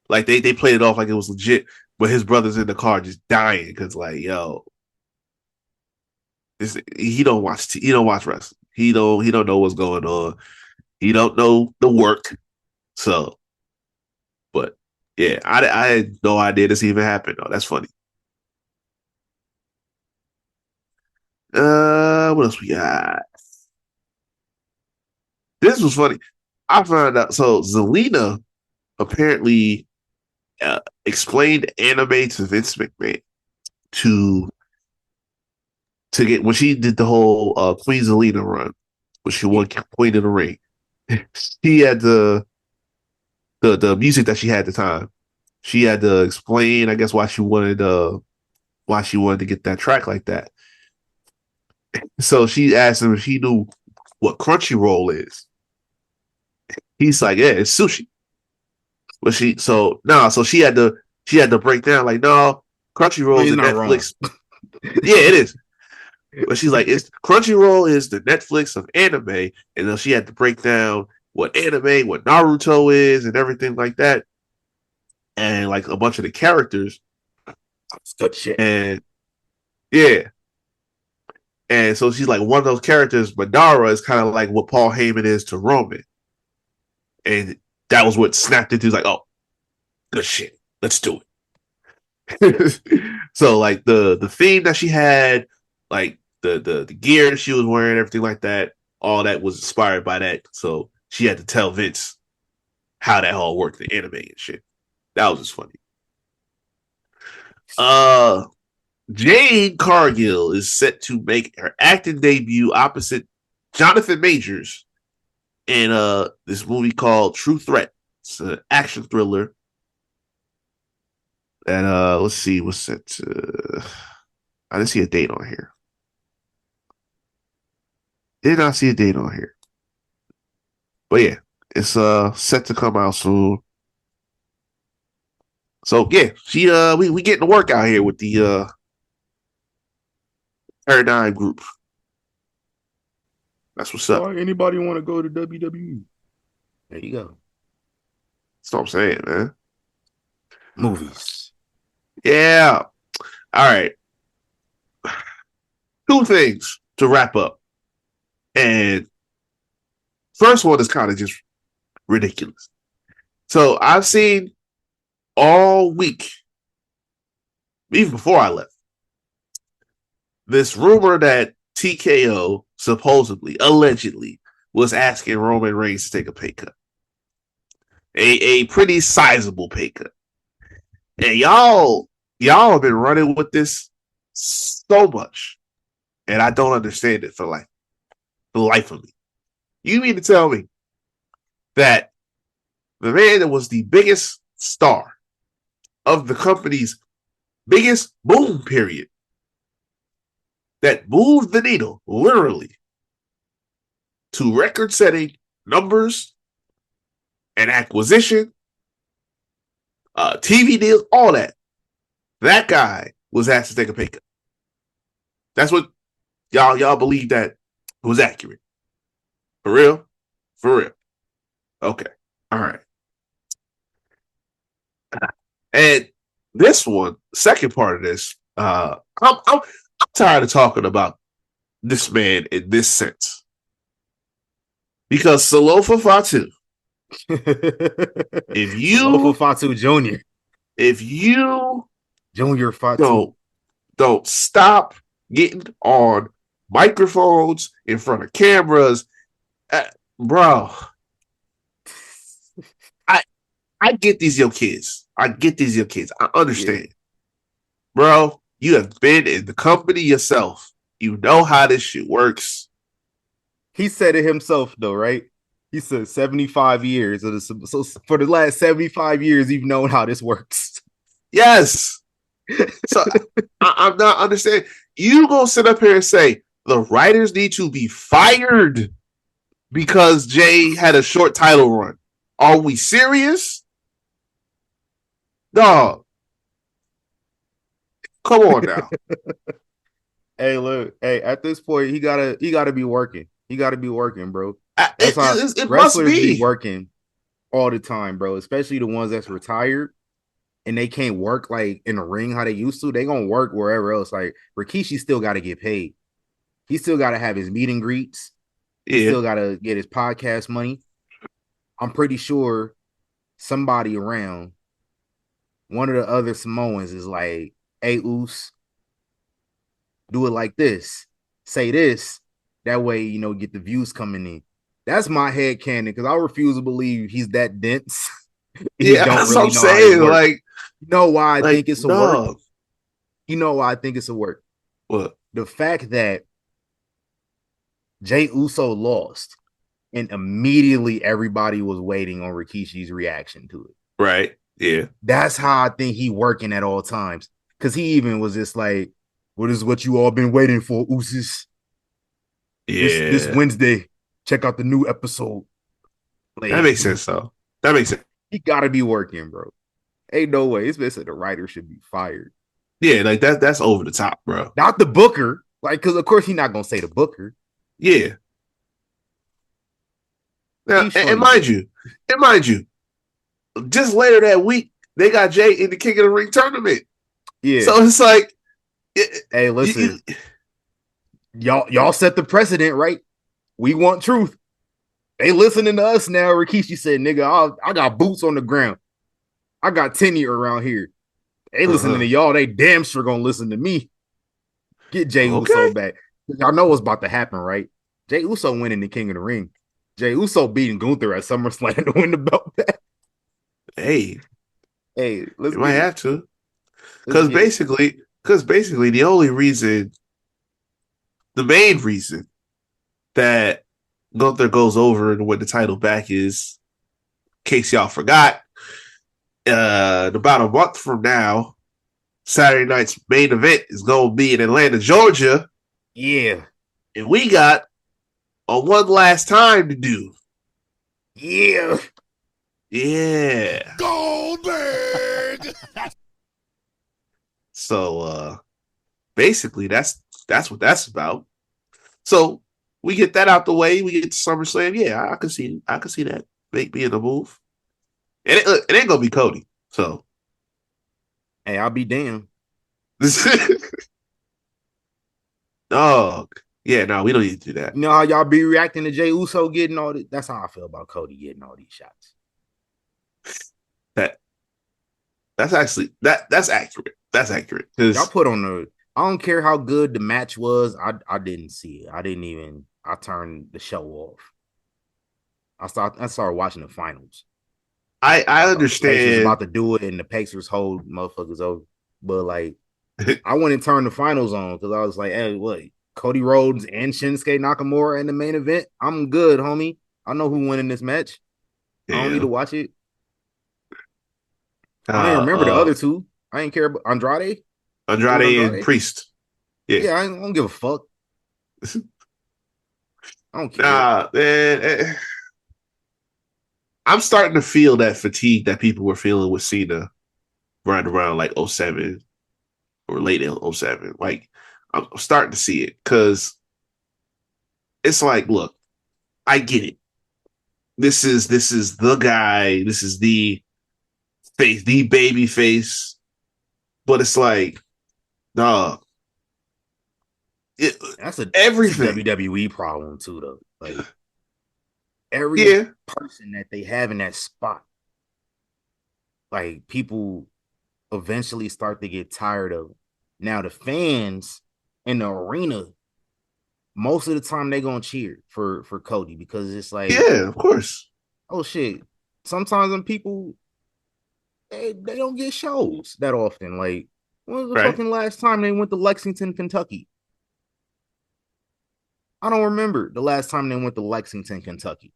like they played it off like it was legit, but his brother's in the car just dying because like, yo, he don't watch wrestling. He don't know what's going on. He don't know the work. So, but yeah, I had no idea this even happened. Oh, that's funny. What else we got? This was funny. I found out. So Zelina apparently explained anime to Vince McMahon to get when she did the whole Queen Zelina run, when she won Queen of the Ring. She had the music that she had at the time. She had to explain, I guess, why she wanted to get that track like that. So she asked him if he knew what Crunchyroll is. He's like, yeah, it's sushi. But so she had to break down like, no, Crunchyroll is a Netflix. Yeah, it is. But she's like, it's Crunchyroll is the Netflix of anime, and then she had to break down what anime, what Naruto is, and everything like that, and like a bunch of the characters. That's good shit. And yeah, and so she's like, one of those characters, Madara, is kind of like what Paul Heyman is to Roman, and that was what snapped into like, oh, good shit, let's do it. So like the theme that she had, like the gear that she was wearing, everything like that, all that was inspired by that. So she had to tell Vince how that all worked, the anime and shit. That was just funny. Jade Cargill is set to make her acting debut opposite Jonathan Majors in this movie called True Threat. It's an action thriller. And let's see, what's set I didn't see a date on here. Did not see a date on here. But yeah, it's set to come out soon. So yeah, she we getting to work out here with the Paradigm Group. That's what's up. Anybody want to go to WWE? There you go. That's what I'm saying, man. Movies. Yeah. All right. Two things to wrap up. And first one is kind of just ridiculous. So I've seen all week, even before I left, this rumor that TKO supposedly, allegedly, was asking Roman Reigns to take a pay cut. A pretty sizable pay cut. And y'all have been running with this so much. And I don't understand it for the life of me. You mean to tell me that the man that was the biggest star of the company's biggest boom period, that moved the needle literally to record-setting numbers and acquisition, TV deals, all that. That guy was asked to take a pay cut. That's what y'all believe that was accurate. For real? For real. Okay. All right. And this one, second part of this, I'm tired of talking about this man in this sense. Because Salofa Fatu, if you Salofa Fatu Jr. If you Junior Fatu don't stop getting on microphones in front of cameras, bro. I get these young kids. I understand. Yeah. Bro, you have been in the company yourself. You know how this shit works. He said it himself though, right? He said 75 years. So for the last 75 years, you've known how this works. Yes. So I'm not understanding. You gonna sit up here and say the writers need to be fired because Jay had a short title run? Are we serious? Dog. Come on now. Hey, look, hey, at this point, he gotta be working. He gotta be working, bro. That's how It wrestlers must be working all the time, bro. Especially the ones that's retired and they can't work like in the ring how they used to. They gonna work wherever else. Like Rikishi still got to get paid. He still got to have his meet and greets. He still got to get his podcast money. I'm pretty sure somebody around one of the other Samoans is like, "Hey, Oos, do it like this. Say this. That way, you know, get the views coming in." That's my head canon because I refuse to believe he's that dense. Yeah, that's really what I'm saying. Like, you know why I think it's a dog. work? You know why I think it's a work? What? The fact that Jey Uso lost and immediately everybody was waiting on Rikishi's reaction to it. Right. Yeah. That's how I think he working at all times. Because he even was just like, "What is what you all been waiting for, Usos? Yeah. This Wednesday, check out the new episode." Like, that makes sense, though. That makes sense. He gotta be working, bro. Ain't no way. It's basically the writer should be fired. Yeah, like that's over the top, bro. Not the booker. Like, because of course he's not gonna say the booker. Yeah. Now, and mind you, just later that week, they got Jay in the King of the Ring tournament. Yeah. So it's like, hey, listen, y'all set the precedent, right? We want truth. They listening to us now. Rikishi said, "Nigga, I got boots on the ground. I got tenure around here. They listening to y'all. They damn sure gonna listen to me. Get Jey Uso back. Y'all know what's about to happen, right? Jey Uso winning the King of the Ring. Jey Uso beating Gunther at SummerSlam to win the belt back. Hey, let's might have to, because basically, the main reason that Gunther goes over and win the title back is, in case y'all forgot, about a month from now, Saturday night's main event is going to be in Atlanta, Georgia. Yeah. And we got a one last time to do. Yeah. Yeah. Goldberg. So basically that's what that's about. So we get that out the way, we get to SummerSlam. Yeah, I can see that being a move. And it ain't gonna be Cody. So hey, I'll be damned. Dog. Yeah, no, we don't need to do that. You know how y'all be reacting to Jey Uso getting all this? That's how I feel about Cody getting all these shots. That's actually that's accurate. That's accurate. Y'all put on the. I don't care how good the match was. I didn't see it. I turned the show off. I started watching the finals. I understand. The Pacers about to do it, and the Pacers hold motherfuckers over. But like, I went and turned the finals on because I was like, "Hey, what? Cody Rhodes and Shinsuke Nakamura in the main event? I'm good, homie. I know who winning this match. Yeah. I don't need to watch it. I didn't remember the other two. I didn't care about Andrade and Priest. Yeah, I don't give a fuck. I don't care. Nah, man. I'm starting to feel that fatigue that people were feeling with Cena right around like 07 or late 07. Like, I'm starting to see it because it's like, look, I get it. This is the guy. This is the face, the baby face. But it's like, dog. That's everything. WWE problem too, though. Like every person that they have in that spot, like people eventually start to get tired of it. Now the fans in the arena, most of the time they gonna cheer for Cody because it's like, yeah, of course. Oh shit! Sometimes when people they don't get shows that often. Like, when was the fucking last time they went to Lexington, Kentucky? I don't remember the last time they went to Lexington, Kentucky.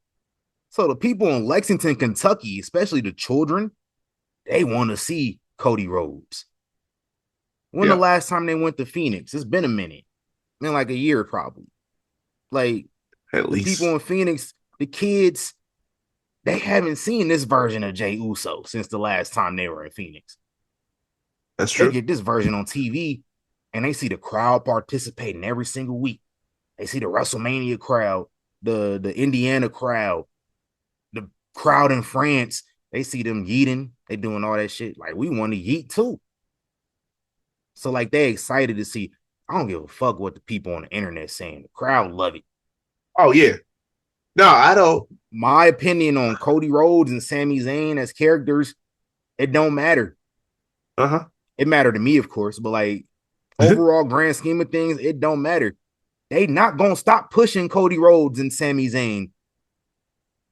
So the people in Lexington, Kentucky, especially the children, they want to see Cody Rhodes. When the last time they went to Phoenix? It's been a minute. Been like a year probably. Like at least people in Phoenix, the kids, they haven't seen this version of Jey Uso since the last time they were in Phoenix. That's true. They get this version on TV and they see the crowd participating every single week. They see the WrestleMania crowd, the Indiana crowd, the crowd in France. They see them yeeting. They doing all that shit. Like, we want to yeet too. So, like, they excited to see. I don't give a fuck what the people on the internet saying. The crowd love it. Oh, yeah. No, I don't. My opinion on Cody Rhodes and Sami Zayn as characters, it don't matter. It mattered to me, of course, but like overall grand scheme of things, it don't matter. They not gonna stop pushing Cody Rhodes and Sami Zayn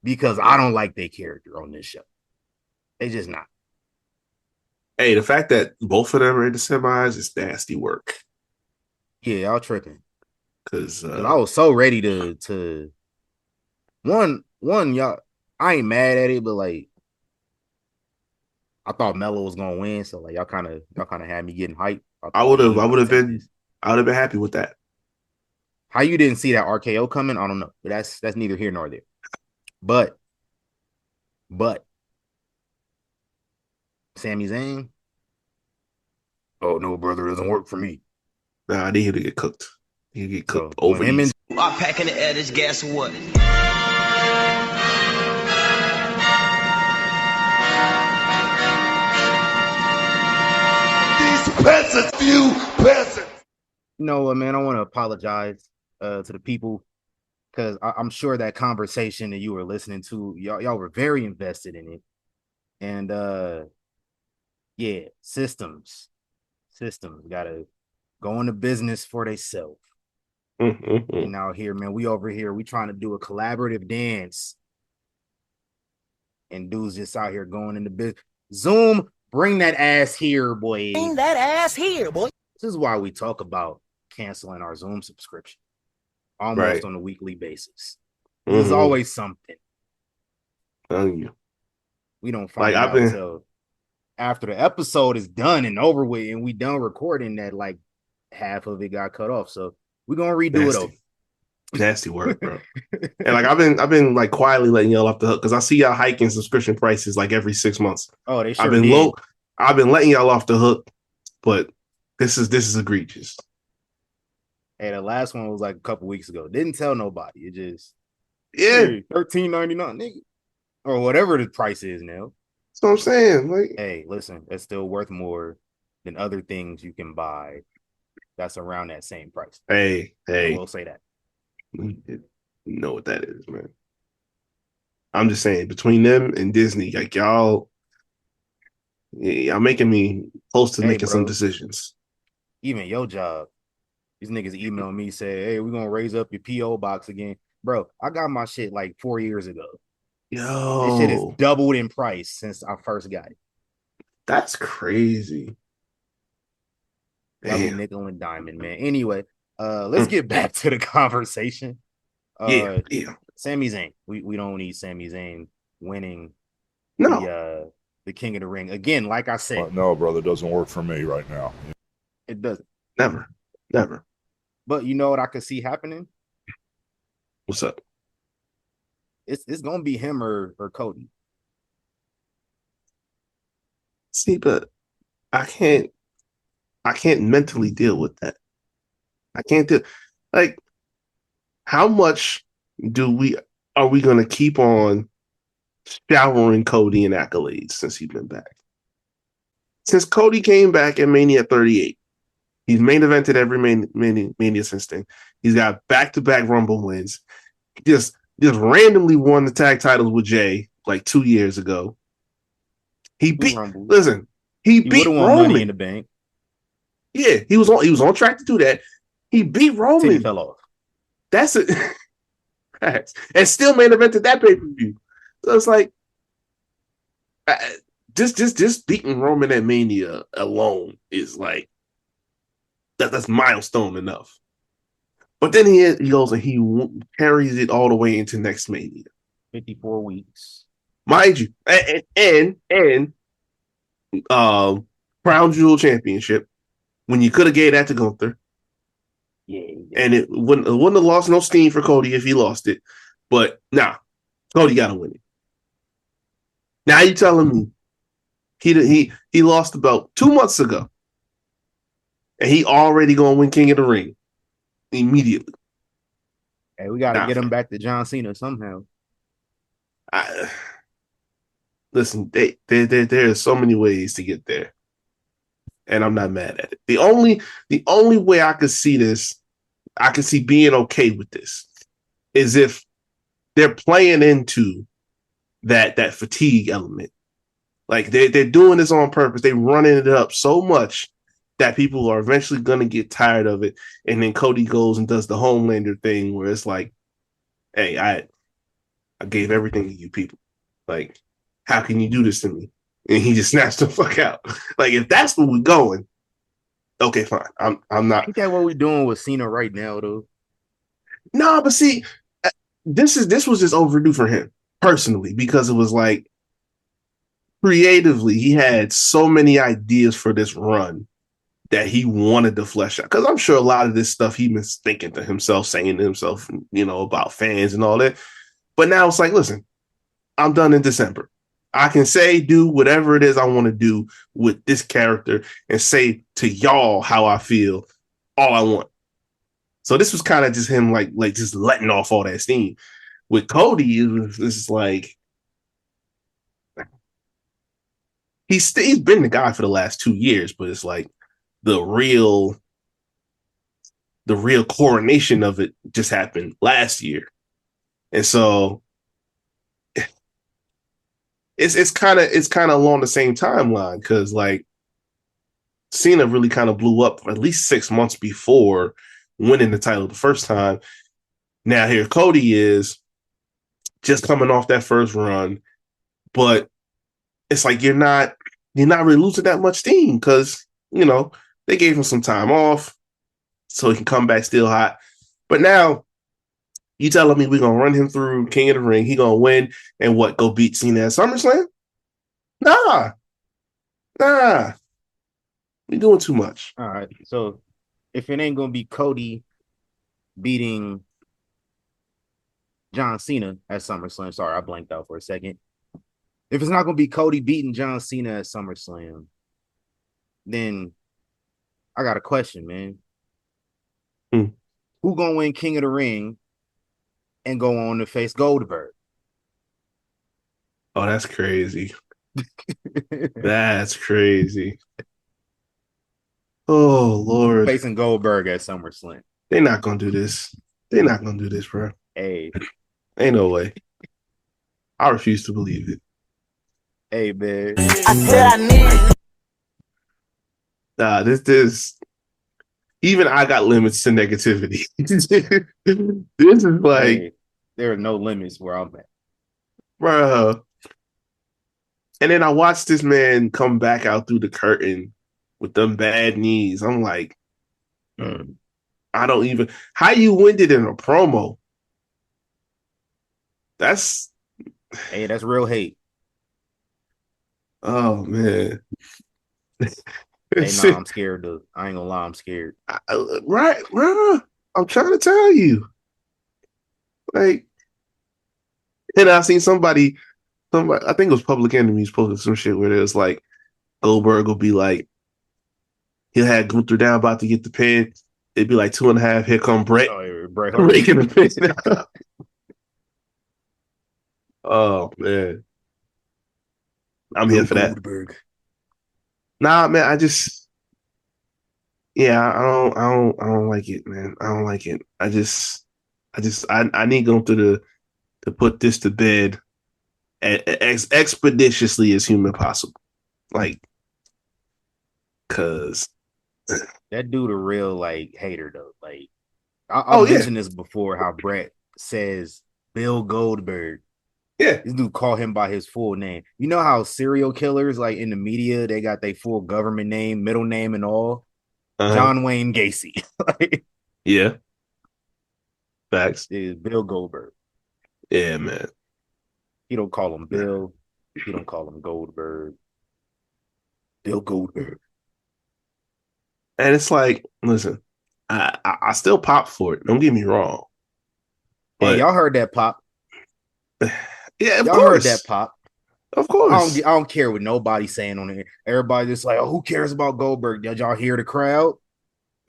because I don't like their character on this show. They just not. Hey, the fact that both of them are in the semis is nasty work. Yeah, y'all tripping. Because I was so ready to one y'all. I ain't mad at it, but like I thought Melo was gonna win, so like y'all kind of had me getting hyped. I would have been happy with that. How you didn't see that RKO coming? I don't know, but that's neither here nor there. But Sami Zayn, oh no, brother, it doesn't work for me. Nah, I need him to get cooked. He get cooked so, over him. I'm packing the air. This guess what? Peasants, you peasants. You know what, man? I want to apologize to the people because I'm sure that conversation that you were listening to, y'all were very invested in it. And yeah, systems gotta go into business for themselves. And out here, man, we over here, we trying to do a collaborative dance. And dudes just out here going into business. Zoom, bring that ass here, boy. Bring that ass here, boy. This is why we talk about canceling our Zoom subscription almost on a weekly basis. There's always something. Telling you. We don't find out until after the episode is done and over with, and we done recording that like half of it got cut off. So we're gonna redo it over. Nasty work, bro. And like I've been like quietly letting y'all off the hook because I see y'all hiking subscription prices like every 6 months. Oh, they sure I've been did. low. I've been letting y'all off the hook, but this is egregious. Hey, the last one was like a couple weeks ago. Didn't tell nobody. It just hey, $13.99, nigga, or whatever the price is now. That's what I'm saying. Like, hey, listen, it's still worth more than other things you can buy. That's around that same price. Hey, we'll say that. You know what that is, man. I'm just saying, between them and Disney, like y'all making me close to making some decisions. Even your job, these niggas email me, say, hey, we're gonna raise up your PO box again. Bro, I got my shit like 4 years ago. Yo, this shit has doubled in price since I first got it. That's crazy. Double nickel and diamond, man. Anyway, let's get back to the conversation. Yeah. Sami Zayn. We don't need Sami Zayn winning the King of the Ring. Again, like I said. No, brother, it doesn't work for me right now. It doesn't. Never. But you know what I could see happening? What's up? It's gonna be him or Cody. See, but I can't mentally deal with that. I can't do like how much are we gonna keep on showering Cody in accolades since he's been back? Since Cody came back at Mania 38, he's main evented every Mania since then. He's got back-to-back Rumble wins. He just randomly won the tag titles with Jey like 2 years ago. He beat Rumble. Listen, he beat Roman. Money in the Bank. Yeah, he was on track to do that. He beat Roman. He fell off. That's it. And still main evented that pay-per-view. So it's like just beating Roman at Mania alone is like that's milestone enough. But then he goes and he carries it all the way into next Mania. 54 weeks. Mind you, and Crown Jewel Championship, when you could have gave that to Gunther. Yeah. And it wouldn't have lost no steam for Cody if he lost it. But nah, Cody got to win it. Now you telling me he lost the belt 2 months ago, and he already gonna win King of the Ring immediately. Hey, we got to get him back to John Cena somehow. Listen, there are so many ways to get there, and I'm not mad at it. The only way I could see this, I could see being okay with this, is if they're playing into that fatigue element. Like they're doing this on purpose. They're running it up so much that people are eventually going to get tired of it. And then Cody goes and does the Homelander thing where it's like, hey, I gave everything to you people. Like, how can you do this to me? And he just snatched the fuck out. Like, if that's where we're going, okay, fine. I'm not. Ain't that what we're doing with Cena right now, though? No, but see, this was just overdue for him personally, because it was like creatively he had so many ideas for this run that he wanted to flesh out. Because I'm sure a lot of this stuff he was thinking to himself, saying to himself, about fans and all that. But now it's like, listen, I'm done in December. I can do whatever it is I want to do with this character and say to y'all how I feel, all I want. So this was kind of just him like just letting off all that steam. With Cody, it's like he's been the guy for the last 2 years, but it's like the real coronation of it just happened last year. And so it's kind of along the same timeline, because like Cena really kind of blew up at least 6 months before winning the title the first time. Now here Cody is just coming off that first run, but it's like you're not really losing that much steam, because they gave him some time off so he can come back still hot. But now you telling me we're gonna run him through King of the Ring, he gonna win and go beat Cena at SummerSlam? Nah. We doing too much. All right. So if it ain't gonna be Cody beating John Cena at SummerSlam, sorry, I blanked out for a second. If it's not gonna be Cody beating John Cena at SummerSlam, then I got a question, man. Who gonna win King of the Ring and go on to face Goldberg? Oh, that's crazy. That's crazy. Oh, Lord. Facing Goldberg at SummerSlam. They're not going to do this. They're not going to do this, bro. Hey. Ain't no way. I refuse to believe it. Hey, man. I said I need. Nah, this even I got limits to negativity. This is like, hey, there are no limits where I'm at, bro. And then I watched this man come back out through the curtain with them bad knees. I'm like, I don't even. How you win it in a promo? That's real hate. Oh man. Hey, nah, I'm scared, dude. I ain't gonna lie, I'm scared. Right, bro. I'm trying to tell you. Like, and I seen somebody, I think it was Public Enemies posted some shit where it was like Goldberg will be like, he'll have Gunther down about to get the pin. It'd be like 2.5. Here come Brett. Oh, Brett Raking the pin. Oh man. I'm here for that. Goldberg. Nah, man, I don't like it, man. I don't like it. I need Gunther to put this to bed as expeditiously as human possible. Like, cause that dude a real like hater though. Like, I mentioned this before, how Brett says Bill Goldberg. Yeah, this dude call him by his full name. You know how serial killers, like in the media, they got their full government name, middle name, and all. John Wayne Gacy. Yeah. Facts. is Bill Goldberg. Yeah, man. He don't call him Bill. He don't call him Goldberg. Bill Goldberg. And it's like, listen, I still pop for it. Don't get me wrong. Hey, But y'all heard that pop? yeah, of Y'all course. heard that pop? Of course. I don't care what nobody's saying on it. Everybody just like, oh, who cares about Goldberg? Did y'all hear the crowd?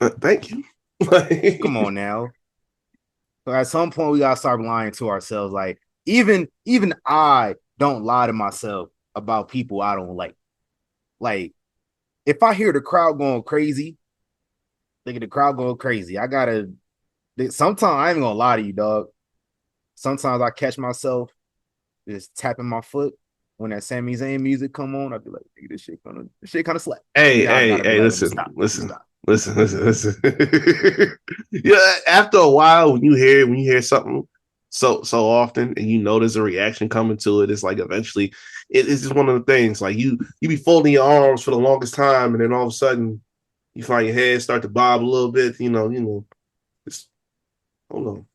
Thank you. Come on now. So at some point, we gotta start lying to ourselves. Like, even I don't lie to myself about people I don't like. Like, if I hear the crowd going crazy, think of the crowd going crazy. I gotta. Sometimes I ain't gonna lie to you, dog. Sometimes I catch myself just tapping my foot when that Sami Zayn music come on. I'd be like, this shit kind of slap. Hey, listen. Yeah, after a while, when you hear something so often and you know there's a reaction coming to it, it's like eventually it's just one of the things. Like you be folding your arms for the longest time, and then all of a sudden you find your head start to bob a little bit, you know. Just hold on.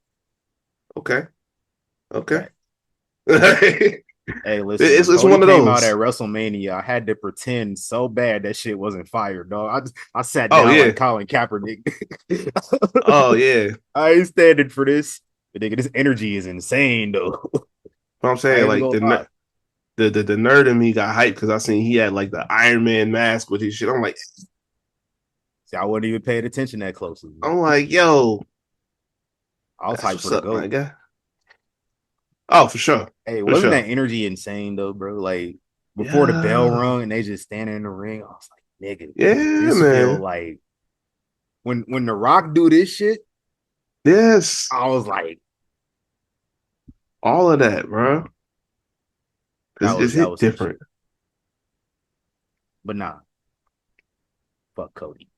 Okay. Hey, listen, it's when Cody one of came those. out at WrestleMania, I had to pretend so bad that shit wasn't fire, dog. I sat Oh, down yeah. like Colin Kaepernick. Oh yeah. I ain't standing for this. But nigga, this energy is insane, though. What I'm saying, like the nerd in me got hyped because I seen he had like the Iron Man mask with his shit. I'm like, see, I wasn't even paying attention that closely. I'm like, yo, I was hyped for the GOAT. Guy. Oh, for sure. Hey, wasn't that energy insane though, bro? Like before the bell rung and they just standing in the ring, I was like, nigga, this man. feel like when The Rock do this shit. Yes, I was like, all of that, bro. That was different. But nah, fuck Cody.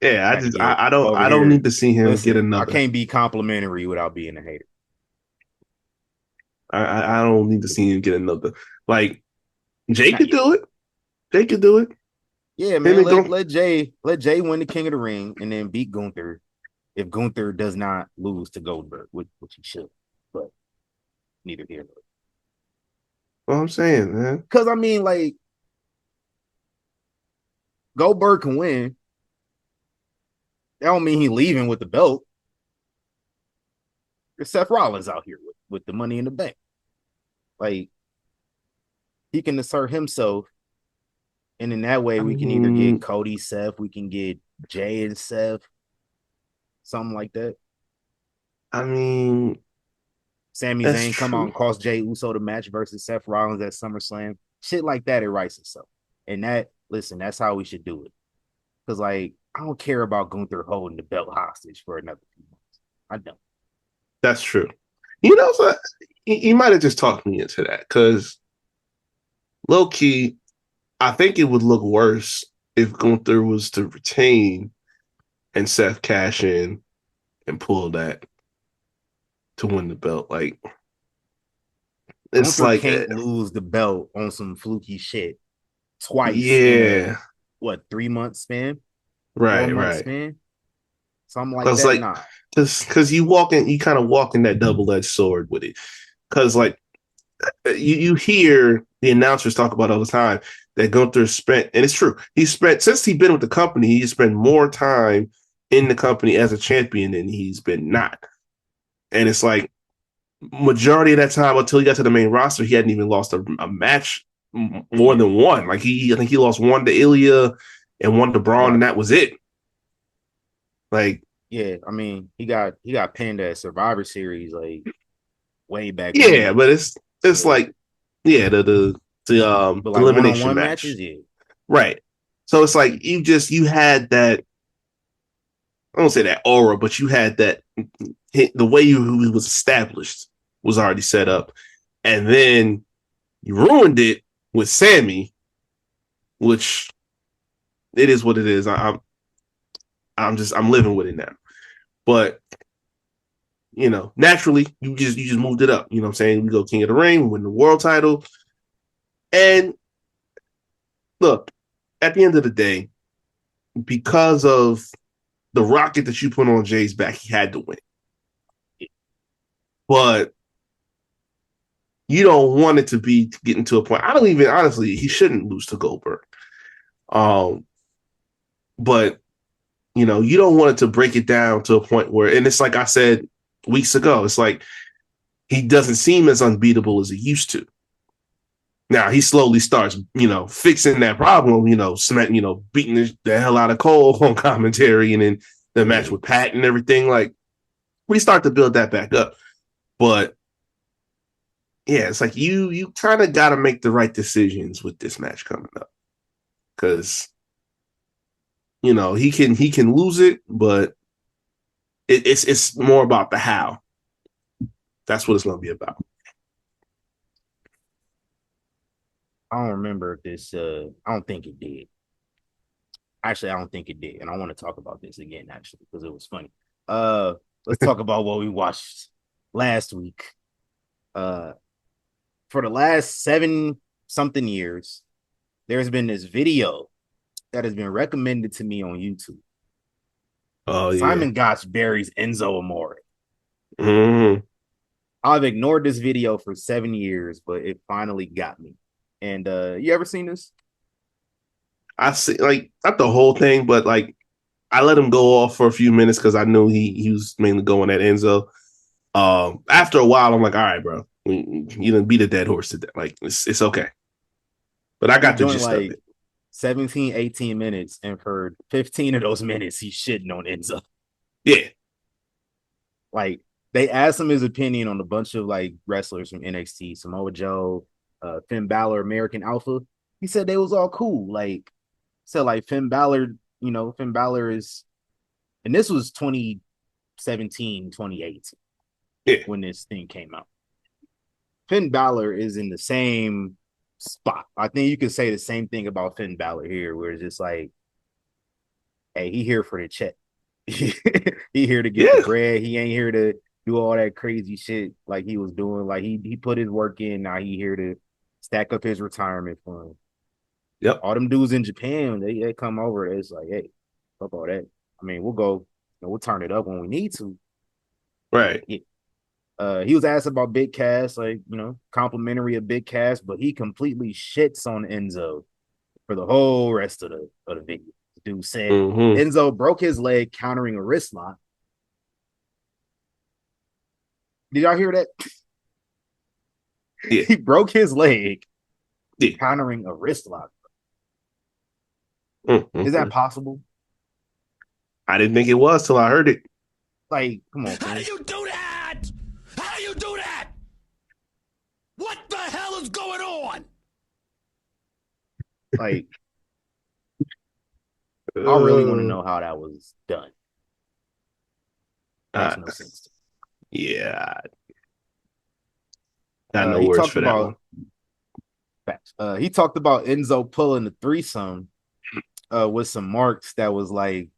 Yeah, I don't need to see him get another. I can't be complimentary without being a hater. I don't need to see him get another. Like Jey could do it. Jey could do it. Yeah, man. Let Jey win the King of the Ring and then beat Gunther if Gunther does not lose to Goldberg, which he should. But neither here nor there. What I'm saying, man. Because I mean, like Goldberg can win. That don't mean he's leaving with the belt. There's Seth Rollins out here with the money in the bank. Like, he can assert himself. And in that way, we can either get Cody, Seth, we can get Jey and Seth, something like that. I mean, Sami Zayn come out and cost Jey Uso the match versus Seth Rollins at SummerSlam. Shit like that, it writes itself. And that's how we should do it. Because, like, I don't care about Gunther holding the belt hostage for another few months. I don't. That's true. You know, so he might have just talked me into that because low key, I think it would look worse if Gunther was to retain and Seth cash in and pull that to win the belt. Like, it's Gunther like can't lose the belt on some fluky shit twice. Yeah. 3 month span? Right, 4 month right. span? Something like that. Like, nah. Because you kind of walk in that double-edged sword with it. Because like you hear the announcers talk about all the time that Gunther spent, and it's true. Since he's been with the company, he's spent more time in the company as a champion than he's been not. And it's like majority of that time until he got to the main roster, he hadn't even lost a match more than one. Like I think he lost one to Ilya and one to Braun, and that was it. Like, yeah, I mean, he got pinned at Survivor Series like way back. Yeah, when. But it's like the like elimination one-on-one match. Matches, yeah. Right. So it's like you had that. I don't say that aura, but you had that. The way you was established was already set up, and then you ruined it with Sami, which it is what it is. I'm living with it now. But you know, naturally, you just moved it up. You know what I'm saying? We go King of the Ring, win the world title. And look, at the end of the day, because of the rocket that you put on Jay's back, he had to win. But you don't want it to be getting to a point. I don't even honestly, he shouldn't lose to Goldberg. But you know, you don't want it to break it down to a point where, and it's like I said weeks ago, it's like he doesn't seem as unbeatable as he used to. Now he slowly starts, you know, fixing that problem, you know, beating the hell out of Cole on commentary, and then the match with Pat and everything. Like, we start to build that back up. But yeah, it's like you kind of got to make the right decisions with this match coming up, because you know he can lose it, but it's more about the how. That's what it's going to be about. I don't remember if this. I don't think it did. Actually, I don't think it did, and I want to talk about this again actually because it was funny. Let's talk about what we watched last week. For the last 7-something years, there's been this video that has been recommended to me on YouTube. Oh, yeah. Simon Gotch buries Enzo Amore. Mm-hmm. I've ignored this video for 7 years, but it finally got me. And you ever seen this? I see, like, not the whole thing, but like I let him go off for a few minutes because I knew he was mainly going at Enzo. After a while, I'm like, all right, bro, you didn't beat a dead horse to death. Like, it's okay. But I got the gist of it. 17, 18 minutes, and for 15 of those minutes, he's shitting on Enzo. Yeah. Like, they asked him his opinion on a bunch of like wrestlers from NXT, Samoa Joe, Finn Balor, American Alpha. He said they was all cool. Like, said like Finn Balor, you know, Finn Balor is, and this was 2017, 2018 when this thing came out. Finn Balor is in the same spot. I think you could say the same thing about Finn Balor here, where it's just like, hey, he here for the check. He here to get the bread. He ain't here to do all that crazy shit like he was doing. Like he put his work in. Now he here to stack up his retirement fund. Yep. All them dudes in Japan, they come over. It's like, hey, fuck all that. I mean, we'll go, we'll turn it up when we need to. Right. Yeah. He was asked about Big Cass, like, complimentary of Big Cass, but he completely shits on Enzo for the whole rest of the video. The dude said Enzo broke his leg countering a wrist lock. Did y'all hear that? Yeah. He broke his leg countering a wrist lock. Is that possible? I didn't think it was till I heard it. Like, come on. How do you do that? How do you do that? What the hell is going on? Like, I really want to know how that was done. Makes no sense to me. Yeah. Got no words for that one. Facts. He talked about Enzo pulling the threesome with some marks that was like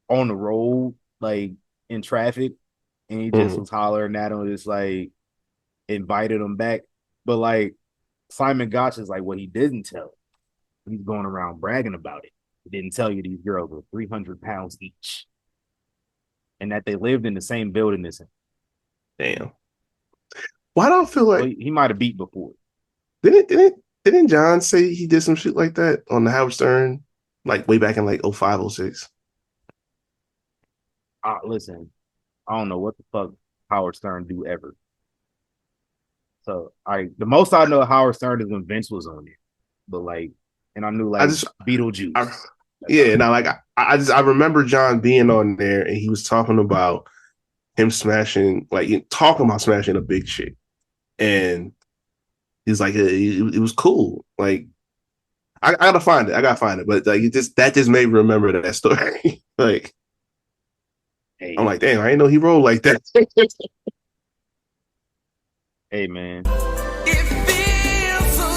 on the road, like in traffic, and he just was hollering at him, just like invited him back. But like Simon Gotch is like, what he didn't tell, he's going around bragging about it. He didn't tell you these girls were 300 pounds each, and that they lived in the same building as him. Damn. Why don't I feel like he might have beat before? Didn't John say he did some shit like that on the Howard Stern, like way back in like 05, 06? Listen, I don't know what the fuck Howard Stern do ever. So the most I know of Howard Stern is when Vince was on it, but like, and I knew like Beetlejuice. I remember John being on there and he was talking about him smashing a big chick, and he's like, it was cool. Like, I gotta find it, but like that just made me remember that story. Like, hey, I'm like, damn, I didn't know he rolled like that. Hey, man. It feels so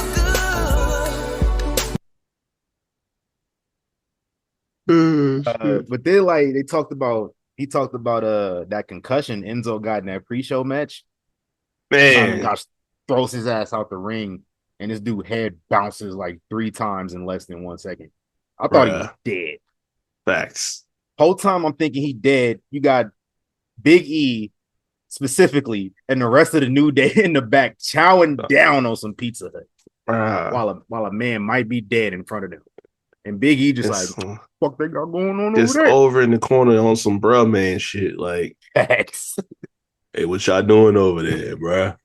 good. But then like he talked about that concussion Enzo got in that pre-show match. Man, gosh, throws his ass out the ring, and this dude head bounces like 3 times in less than 1 second. I thought he was dead. Facts. Whole time I'm thinking he dead. You got Big E specifically, and the rest of the New Day in the back chowing down on some Pizza Hut while a man might be dead in front of them. And Big E just like, fuck they got going on just over there? Over in the corner on some bruh man shit. Like, hey, what y'all doing over there, bruh?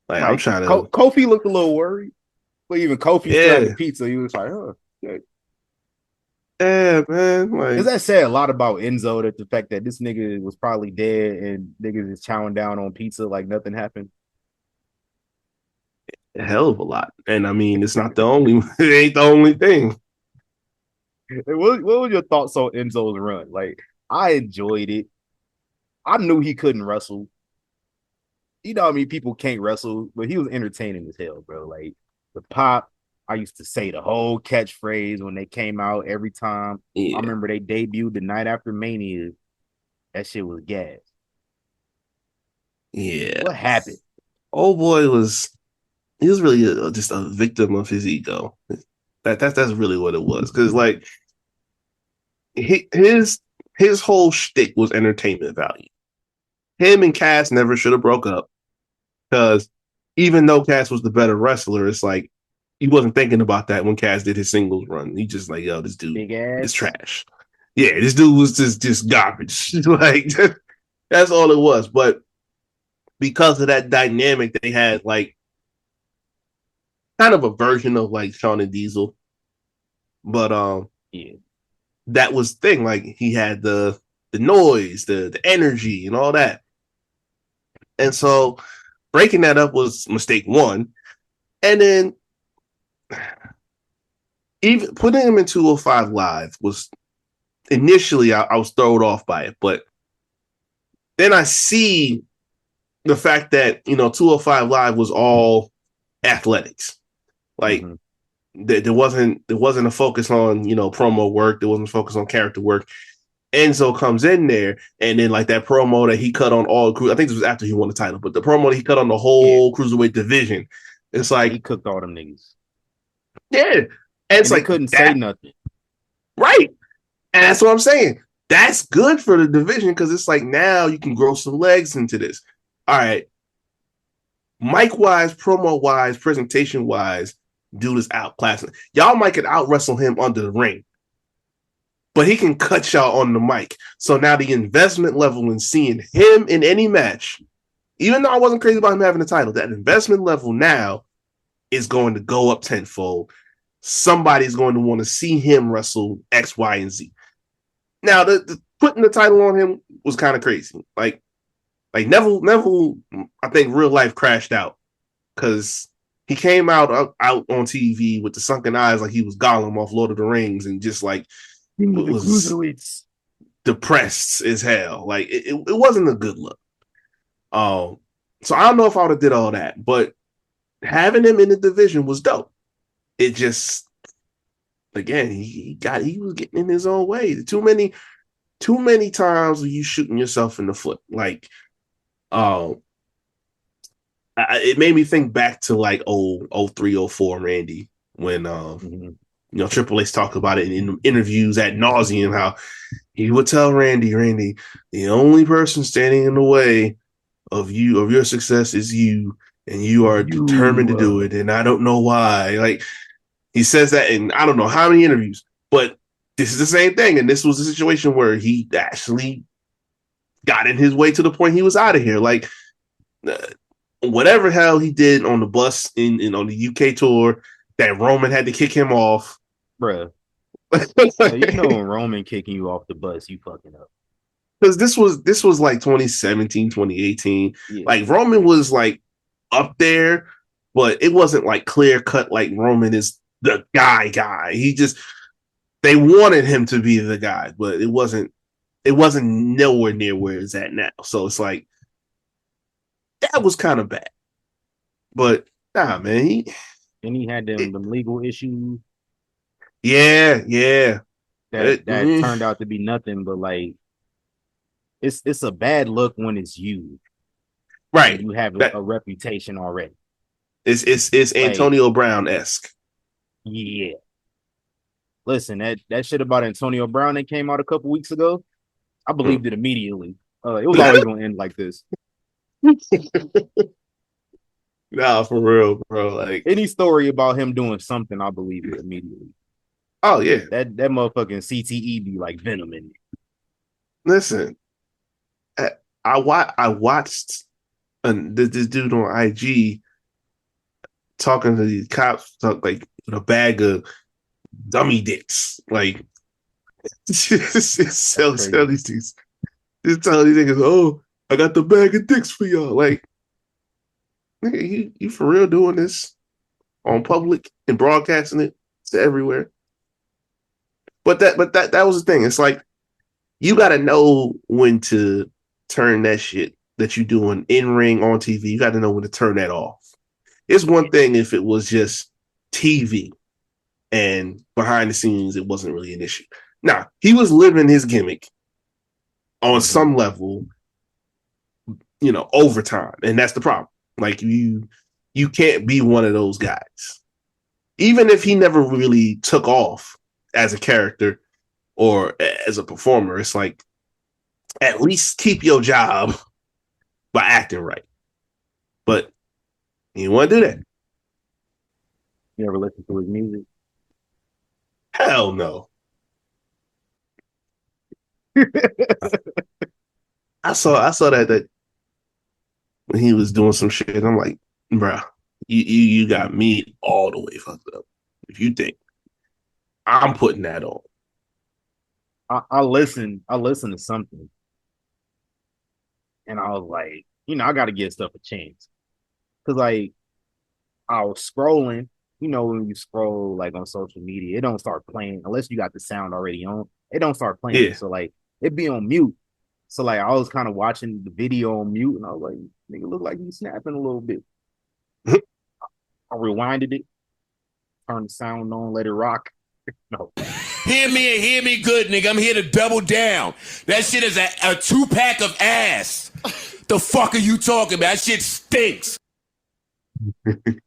Like, I'm trying to. Kofi looked a little worried, but even Kofi still had the pizza. He was like, shit. Yeah, man. Like, does that say a lot about Enzo, that the fact that this nigga was probably dead and niggas is chowing down on pizza like nothing happened? A hell of a lot. And I mean, it's not the only, it ain't the only thing. What was your thoughts on Enzo's run? Like, I enjoyed it. I knew he couldn't wrestle. You know what I mean? People can't wrestle, but he was entertaining as hell, bro. Like, the pop, I used to say the whole catchphrase when they came out every time. Yeah. I remember they debuted the night after Mania. That shit was gas. Yeah. What happened? Old boy he was really just a victim of his ego. That's really what it was. Because, like, his whole shtick was entertainment value. Him and Cass never should have broke up. Because even though Cass was the better wrestler, it's like, he wasn't thinking about that when Cass did his singles run. He just like, yo, this dude is trash. Yeah, this dude was just garbage. Like, that's all it was. But because of that dynamic, they had like kind of a version of like Shawn and Diesel. But that was the thing. Like, he had the noise, the energy, and all that. And so breaking that up was mistake one. And then even putting him in 205 Live was initially I was thrown off by it, but then I see the fact that 205 Live was all athletics. Like, there wasn't a focus on promo work. There wasn't a focus on character work. Enzo comes in there, and then like that promo that he cut on all, I think this was after he won the title, but the promo that he cut on the whole cruiserweight division, it's like he cooked all them niggas. Yeah, and it's like couldn't say nothing, right? And that's what I'm saying. That's good for the division because it's like now you can grow some legs into this. All right, mic wise, promo wise, presentation wise, dude is outclassing. Y'all might could out wrestle him under the ring, but he can cut y'all on the mic. So now the investment level in seeing him in any match, even though I wasn't crazy about him having the title, that investment level now is going to go up tenfold. Somebody's going to want to see him wrestle X, Y, and Z. Now, the putting the title on him was kind of crazy. Like Neville, I think real life crashed out because he came out on TV with the sunken eyes like he was Gollum off Lord of the Rings and just like was depressed as hell. Like it wasn't a good look. So I don't know if I would have did all that, but having him in the division was dope. It just, again, he was getting in his own way. Too many times were you shooting yourself in the foot. Like, it made me think back to like 03, 04 Randy when Triple H talked about it in interviews ad nauseum how he would tell Randy, the only person standing in the way of your success is you. And you are determined to do it, and I don't know why. Like, he says that in I don't know how many interviews, but this is the same thing. And this was a situation where he actually got in his way to the point he was out of here. Like, whatever hell he did on the bus in on the UK tour, that Roman had to kick him off, bruh. When Roman kicking you off the bus, you fucking up. Because this was like 2017, 2018. Yeah. Like, Roman was like up there, but it wasn't like clear cut like Roman is the guy. They wanted him to be the guy, but it wasn't nowhere near where it's at now. So it's like that was kind of bad. But nah, man, he had them legal issues. Yeah. That turned out to be nothing but like it's a bad look when it's you. Right. You have a reputation already. It's Antonio Brown-esque. Yeah. Listen, that shit about Antonio Brown that came out a couple weeks ago, I believed it immediately. It was always going to end like this. Nah, for real, bro. Like any story about him doing something, I believe it immediately. Oh yeah, that motherfucking CTE be like venom in it. Listen, I watched this dude on IG talking to these cops, like with a bag of dummy dicks, like sell these things. Just tell these niggas, oh, I got the bag of dicks for y'all. Like, nigga, you for real doing this on public and broadcasting it to everywhere? But that was the thing. It's like you got to know when to turn that shit that you doing in ring on TV. You got to know when to turn that off. It's one thing if it was just TV and behind the scenes it wasn't really an issue. Now, he was living his gimmick on some level, over time, and that's the problem. Like you can't be one of those guys, even if he never really took off as a character or as a performer. It's like at least keep your job by acting right. But you want to do that? You ever listen to his music? Hell no. I saw that when he was doing some shit. I'm like, bruh, you got me all the way fucked up. If you think I'm putting that on, I listened to something, and I was like, I got to give stuff a chance, because like I was scrolling. When you scroll like on social media, it don't start playing unless you got the sound already on. It don't start playing, yeah. So like it be on mute. So like I was kind of watching the video on mute, and I was like, "Nigga, look like he's snapping a little bit." I rewinded it, turned the sound on, let it rock. No. Hear me and hear me good, nigga. I'm here to double down. That shit is a 2-pack of ass. The fuck are you talking about? That shit stinks.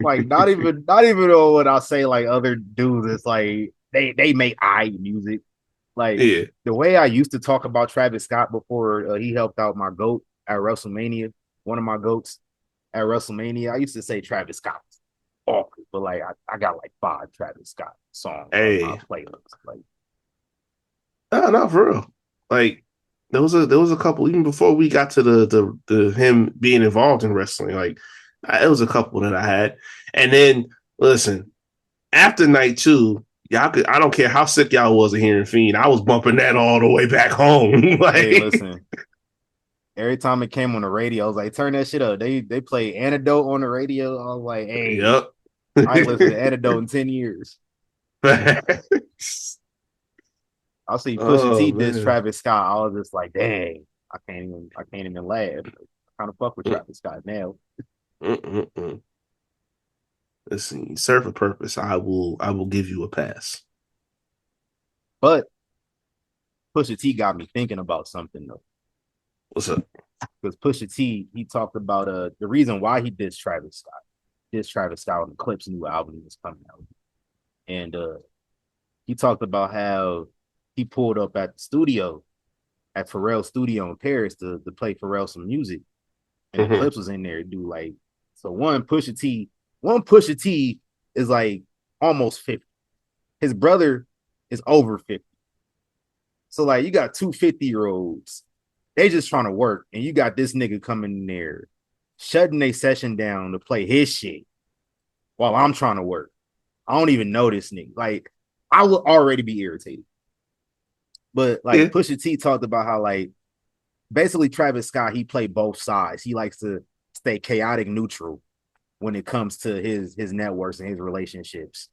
Like not even though when I say like other dudes, it's like they make music. Like the way I used to talk about Travis Scott before he helped out my GOAT at WrestleMania, one of my GOATs at WrestleMania, I used to say Travis Scott was awkward, but like I got like 5 Travis Scott songs on my playlist. Like, no, for real. Like there was a couple even before we got to the him being involved in wrestling. Like it was a couple that I had, and then listen, after night 2. I don't care how sick y'all was of hearing Fiend. I was bumping that all the way back home. Like, hey, listen. Every time it came on the radio, I was like, turn that shit up. They play Antidote on the radio. I was like, hey, yep. I ain't listened to Antidote in 10 years. I'll see Pusha T diss Travis Scott. I was just like, dang, I can't even laugh. I kind of fuck with Travis Scott now. Listen, serve a purpose. I will give you a pass. But Pusha T got me thinking about something though. What's up? Because Pusha T, he talked about the reason why he dissed Travis Scott on the Clips new album was coming out. And he talked about how he pulled up at the studio, at Pharrell's studio in Paris to play Pharrell some music. And the Clips was in there to do like, so one Pusha T is like almost 50. His brother is over 50. So like you got 2 50-year-olds. They just trying to work. And you got this nigga coming in there, shutting their session down to play his shit while I'm trying to work. I don't even know this nigga. Like, I would already be irritated. But like Pusha T talked about how like basically Travis Scott, he played both sides. He likes to stay chaotic neutral when it comes to his networks and his relationships.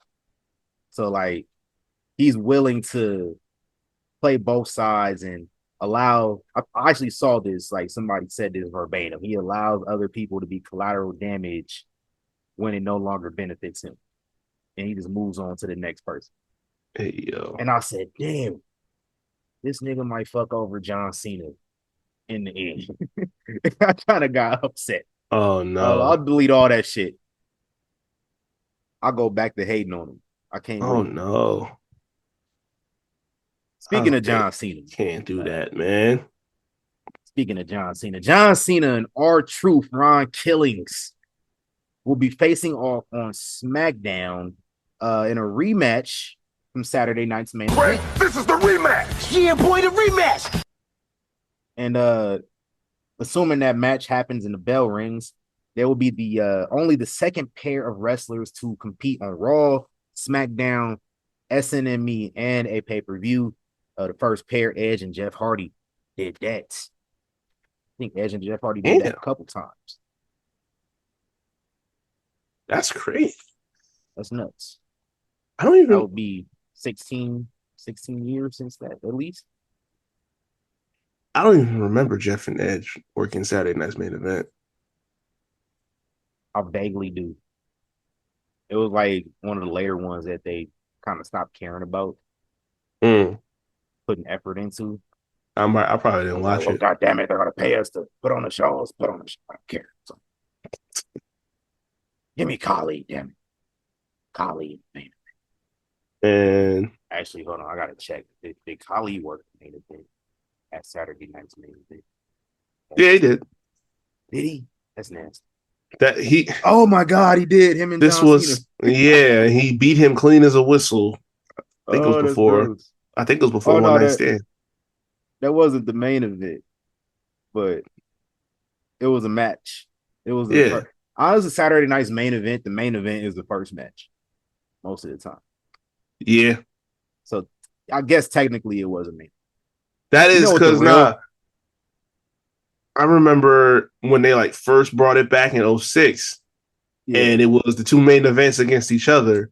So like he's willing to play both sides and allow, I actually saw this, like somebody said this verbatim. He allows other people to be collateral damage when it no longer benefits him. And he just moves on to the next person. Hey, yo. And I said, damn, this nigga might fuck over John Cena in the end. I kind of got upset. Oh, no. I'll delete all that shit. I'll go back to hating on him. I can't. Oh, no. Speaking of John Cena. Can't do that, man. Speaking of John Cena and R-Truth, Ron Killings, will be facing off on SmackDown in a rematch from Saturday night's main event. This is the rematch. Yeah, boy, the rematch. And assuming that match happens and the bell rings, there will be the only the second pair of wrestlers to compete on Raw, SmackDown, SNME, and a pay-per-view. The first pair, Edge and Jeff Hardy, did that. I think Edge and Jeff Hardy did that a couple times. That's crazy. That's nuts. I don't even. That would be 16 years since that, at least. I don't even remember Jeff and Edge working Saturday night's main event. I vaguely do. It was like one of the later ones that they kind of stopped caring about, putting effort into. I probably didn't watch it. God damn it, they're gonna pay us to put on the shows. I don't care. So, give me Kali, damn it. Kali, man. And actually, hold on, I gotta check. Did Kali work the main event at Saturday night's main event? Yeah, he did. Did he? That's nasty. That he. Oh my God, he did. Him and this John was Cena. Yeah. He beat him clean as a whistle. I think it was before. I think it was before One Night Stand. That wasn't the main event, but it was a match. It was honestly Saturday night's main event. The main event is the first match most of the time. Yeah. So I guess technically it was a main. That is because I remember when they like first brought it back in 2006, and it was the two main events against each other,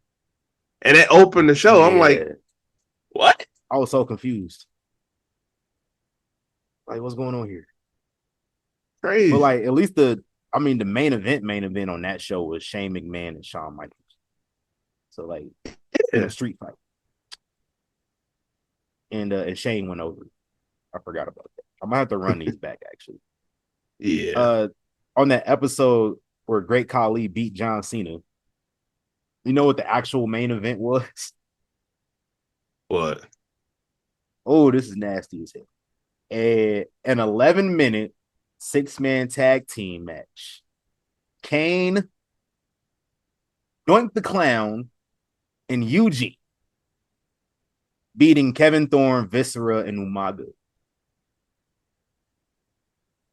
and it opened the show. I'm like, what? I was so confused. Like, what's going on here? Crazy. But like, at least the main event on that show was Shane McMahon and Shawn Michaels. So like, in a street fight, and Shane went over. I forgot about that. I might have to run these back actually. Yeah. On that episode where Great Khali beat John Cena, you know what the actual main event was? What? Oh, this is nasty as hell. An 11-minute 6-man tag team match. Kane, Doink the Clown, and Yuji beating Kevin Thorne, Viscera, and Umaga.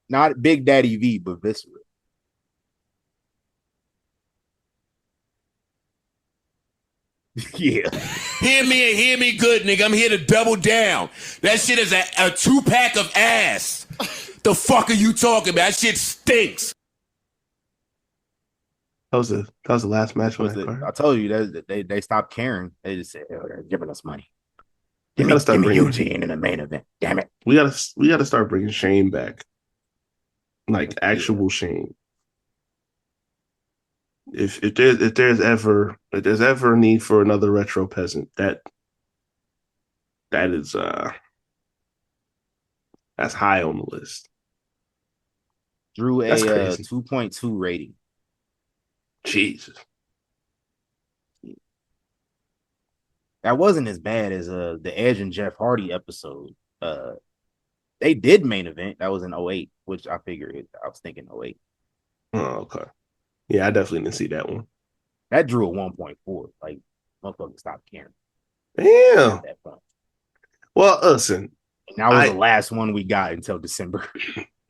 Not Big Daddy V, but Viscera. Yeah. Hear me good, nigga. I'm here to double down. That shit is a 2-pack of ass. The fuck are you talking about? That shit stinks. That was the last match on that card. I told you that they stopped caring. They just said, oh, they're giving us money. Give me Eugene in the main event. Damn it. We gotta start bringing Shane back. Like actual Shane. If there's ever a need for another retro peasant, that is that's high on the list. Drew a 2.2 rating. Jesus. That wasn't as bad as the Edge and Jeff Hardy episode. They did main event. That was in 2008, which I figured I was thinking 2008. Oh, okay. Yeah, I definitely didn't see that one. That drew a 1.4. Like, motherfuckers stopped caring. Damn. At that point. Well, listen. And that was the last one we got until December.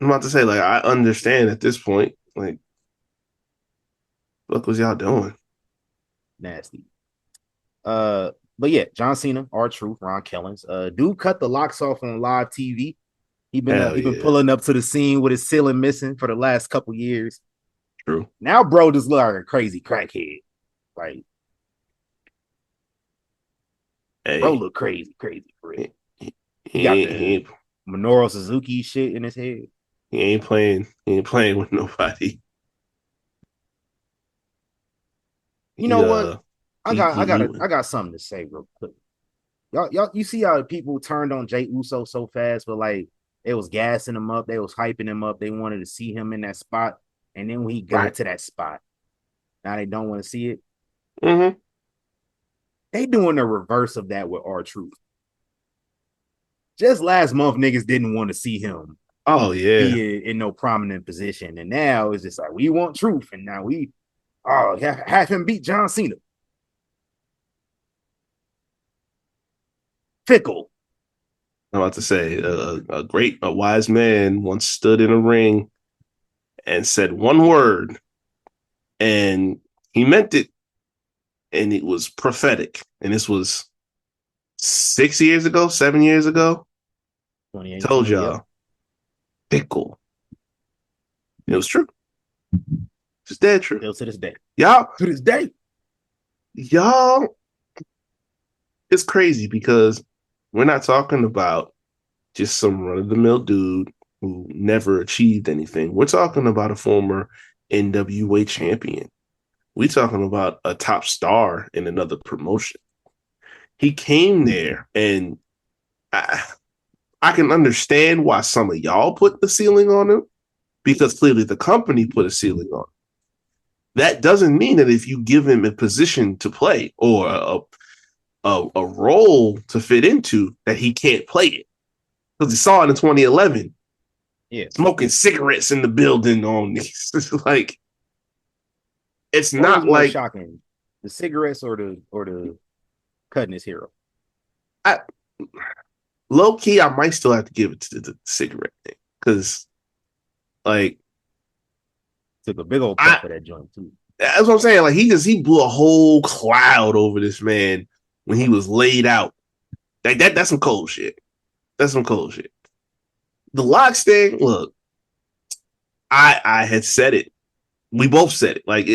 I'm about to say, like, I understand at this point. Like, what was y'all doing? Nasty. But yeah, John Cena, R-Truth, Ron Killings. Dude cut the locks off on live TV. He been pulling up to the scene with his ceiling missing for the last couple years. True. Now, bro, just look like a crazy crackhead. Like, bro, look crazy for real. He got the Minoru Suzuki shit in his head. He ain't playing with nobody. You know what? I got something to say real quick. Y'all, you see how people turned on Jey Uso so fast, but like they was gassing him up, they was hyping him up, they wanted to see him in that spot, and then when he got to that spot, now they don't want to see it. Mm-hmm. They doing the reverse of that with R-Truth. Just last month, niggas didn't want to see him. Oh yeah, be in no prominent position, and now it's just like we want truth, and now we have him beat John Cena. Fickle. I'm about to say a wise man once stood in a ring and said one word, and he meant it, and it was prophetic. And this was 6 years ago, 7 years ago. Told y'all, yep. Pickle. It was true. It's dead true. Still to this day. Y'all, to this day. Y'all, it's crazy because we're not talking about just some run-of-the-mill dude who never achieved anything. We're talking about a former NWA champion. We're talking about a top star in another promotion. He came there, and I can understand why some of y'all put the ceiling on him, because clearly the company put a ceiling on him. That doesn't mean that if you give him a position to play or a role to fit into, that he can't play it. Because he saw it in 2011. Yeah, smoking cigarettes in the building on these. Like, it's what not like shocking. The cigarettes or the cutting his hero. Low key, I might still have to give it to the cigarette thing, because like took a big old cut for that joint too. That's what I'm saying. Like he blew a whole cloud over this man when he was laid out. Like that's some cold shit. That's some cold shit. The Locks thing, look, I had said it. We both said it. Like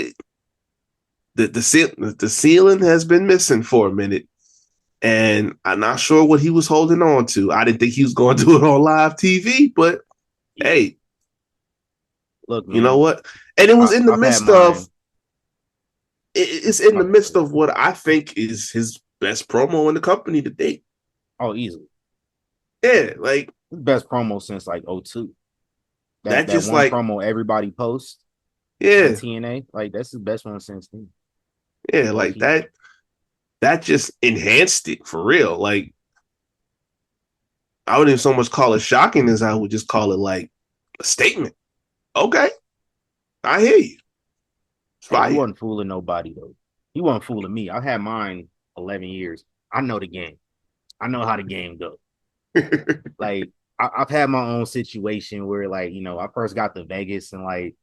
the ceiling has been missing for a minute. And I'm not sure what he was holding on to. I didn't think he was going to do it on live TV, but hey, look, man, you know what? And it was in the midst of it's in the midst of what I think is his best promo in the company to date. Oh, easily. Yeah, like best promo since like 02. That just one like promo everybody posts. Yeah, TNA, like that's the best one since then. Yeah, like that just enhanced it for real. Like, I wouldn't even so much call it shocking as I would just call it like a statement. Okay, I hear you. Hey, he wasn't fooling nobody though. He wasn't fooling me. I've had mine 11 years. I know the game. I know how the game goes. Like I've had my own situation where, like, you know, I first got to Vegas and like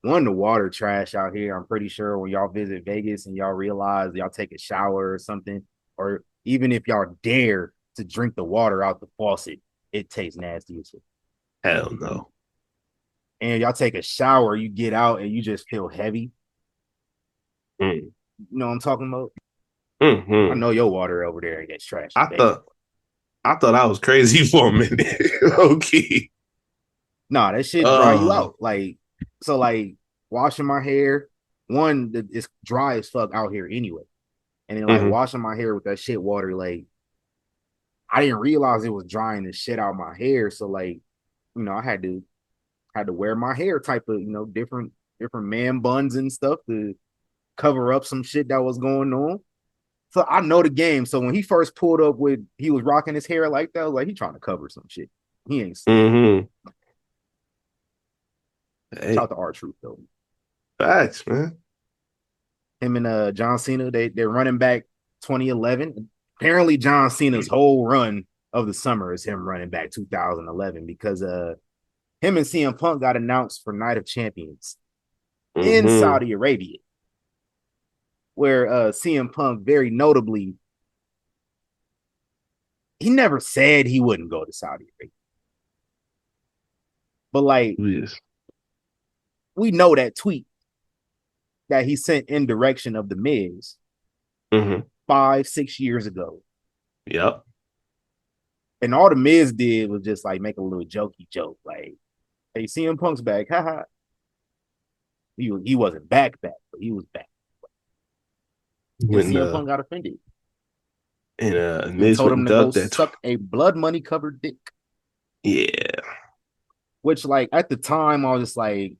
the water trash out here. I'm pretty sure when y'all visit Vegas and y'all realize y'all take a shower or something, or even if y'all dare to drink the water out the faucet, it tastes nasty as shit. Hell no. And y'all take a shower, you get out and you just feel heavy. You know what I'm talking about? Mm-hmm. I know your water over there gets trash. I thought I was crazy for a minute. Okay. Nah, that shit dry you out. Like, so like washing my hair, it's dry as fuck out here anyway. And then like washing my hair with that shit water, like I didn't realize it was drying the shit out my hair. So like, you know, I had to wear my hair type of, you know, different man buns and stuff to cover up some shit that was going on. So I know the game. So when he first pulled up he was rocking his hair like that, I was like, he trying to cover some shit. He ain't seen Hey. Shout out to R-Truth though. Facts, man. Him and John Cena, they're running back 2011. Apparently John Cena's whole run of the summer is him running back 2011 because him and CM Punk got announced for Night of Champions in Saudi Arabia, where CM Punk very notably, he never said he wouldn't go to Saudi Arabia. But like, we know that tweet that he sent in direction of the Miz 5-6 years ago. Yep. And all the Miz did was just like make a little jokey joke, like, "Hey, CM Punk's back, haha." He wasn't back, but he was back. And CM Punk got offended. And Miz told him to go that suck a blood money covered dick. Yeah. Which, like, at the time, I was just like,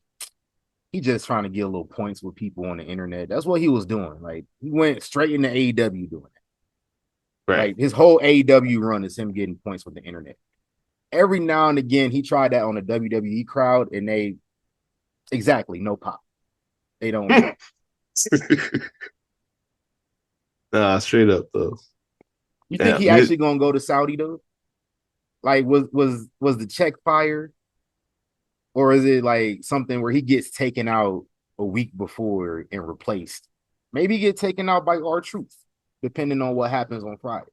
he just trying to get a little points with people on the internet. That's what he was doing. Like, he went straight into AEW doing that. Right. Like, his whole AEW run is him getting points with the internet. every now and again he tried that on the WWE crowd, and they no pop. They don't. Nah, straight up though. You think he actually gonna go to Saudi though? Like, was the check fired, or is it like something where he gets taken out a week before and replaced? Maybe get taken out by R-Truth, depending on what happens on Friday.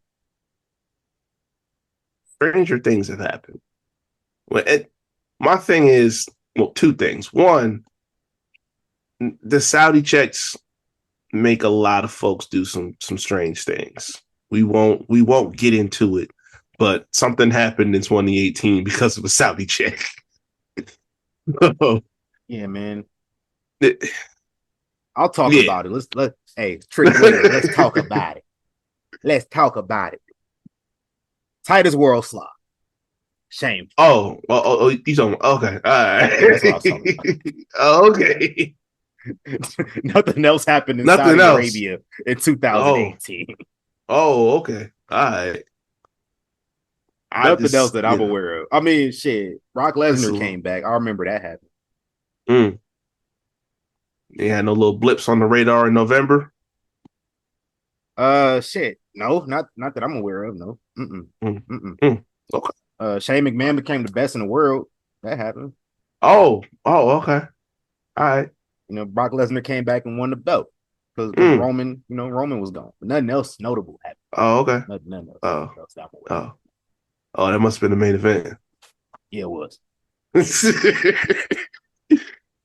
Stranger things have happened. My thing is, well, two things. One, the Saudi checks make a lot of folks do some strange things. We won't get into it, but something happened in 2018 because of a Saudi check. Yeah, man. I'll talk about it. Let's talk about it. Let's talk about it. Titus World Slot. Shame. Oh, you talking? Okay, all right. That's what I was talking about. Okay. Nothing else happened in Saudi Arabia in 2018. Oh, okay. All right. Nothing else that I'm aware of. I mean, shit. Brock Lesnar came back. I remember that happened. They had no little blips on the radar in November. Shit. No, not that I'm aware of. No. Okay. Shane McMahon became the best in the world. That happened. Oh, okay. All right. You know, Brock Lesnar came back and won the belt because Roman was gone. But nothing else notable happened. Oh, okay. Nothing else. Oh, that must have been the main event. Yeah, it was.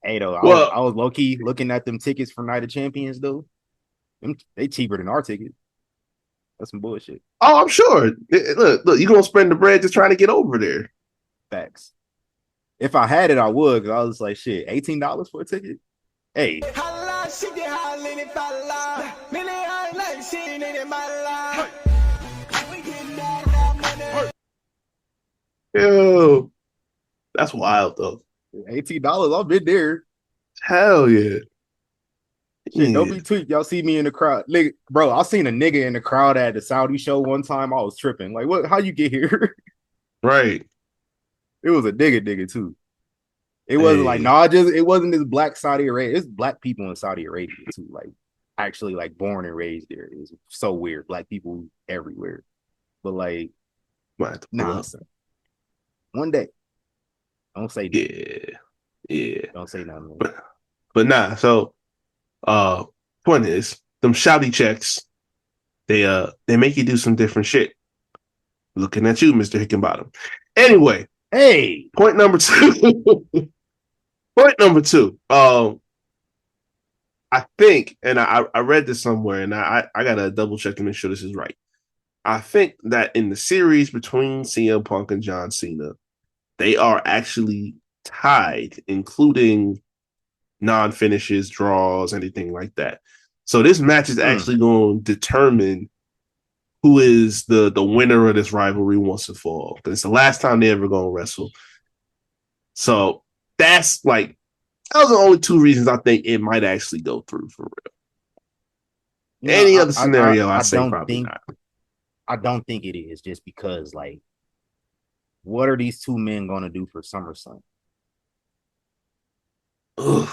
Hey, though, I was low key looking at them tickets for Night of Champions, though. They cheaper than our tickets. That's some bullshit. Oh, I'm sure. Look, you gonna spend the bread just trying to get over there. Facts. If I had it, I would. Cause I was like, shit, $18 for a ticket. Hey. Yo, that's wild though. $18, I've been there. Hell yeah. Shit, don't be tweaked. Y'all see me in the crowd. Nigga, bro, I seen a nigga in the crowd at the Saudi show one time. I was tripping. Like, what? How you get here? Right. It was a nigga too. It wasn't like, it wasn't this black Saudi Arabia. It's black people in Saudi Arabia too. Like, actually, like, born and raised there. It's so weird. Black people everywhere. But like, nonsense. One day. Don't say that. Yeah. Don't say nothing. But nah, so point is, them shouty checks, they make you do some different shit. Looking at you, Mr. Hickenbottom. Anyway, point number two. I think, and I read this somewhere, and I gotta double check to make sure this is right. I think that in the series between CM Punk and John Cena, they are actually tied, including non-finishes, draws, anything like that. So this match is actually going to determine who is the winner of this rivalry once and for all. Because it's the last time they're ever going to wrestle. So those are the only two reasons I think it might actually go through for real. Any other scenario, I say probably not. I don't think it is, just because, like, what are these two men going to do for SummerSlam? I'm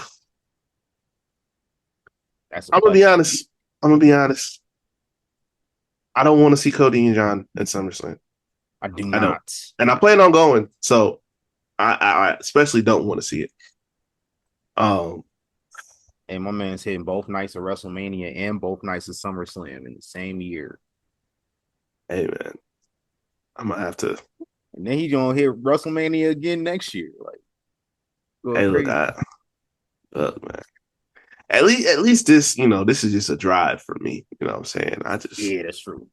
gonna be honest. I don't want to see Cody and John at SummerSlam. I do not. And I plan on going, so I especially don't want to see it. And my man's hitting both nights of WrestleMania and both nights of SummerSlam in the same year. Hey man, I'm gonna have to. And then he's gonna hit WrestleMania again next year. Like, hey, look, man. At least this, this is just a drive for me. You know what I'm saying? Yeah, that's true.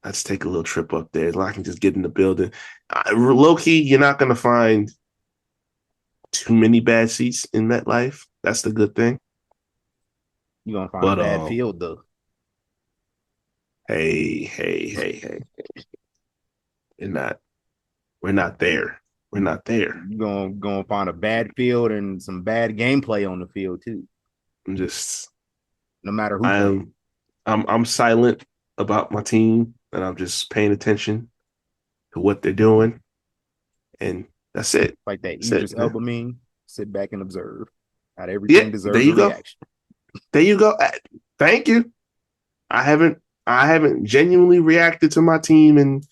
I just take a little trip up there. I can just get in the building. Low key, you're not gonna find too many bad seats in MetLife. That's the good thing. You're gonna find a bad field though. Hey. We're not there. You're gonna find a bad field and some bad gameplay on the field too. No matter who. I'm silent about my team, and I'm just paying attention to what they're doing. And that's it. Like that That's Idris it, Elba meme. Sit back and observe. Not everything deserves a reaction. There you go. Thank you. I haven't genuinely reacted to my team in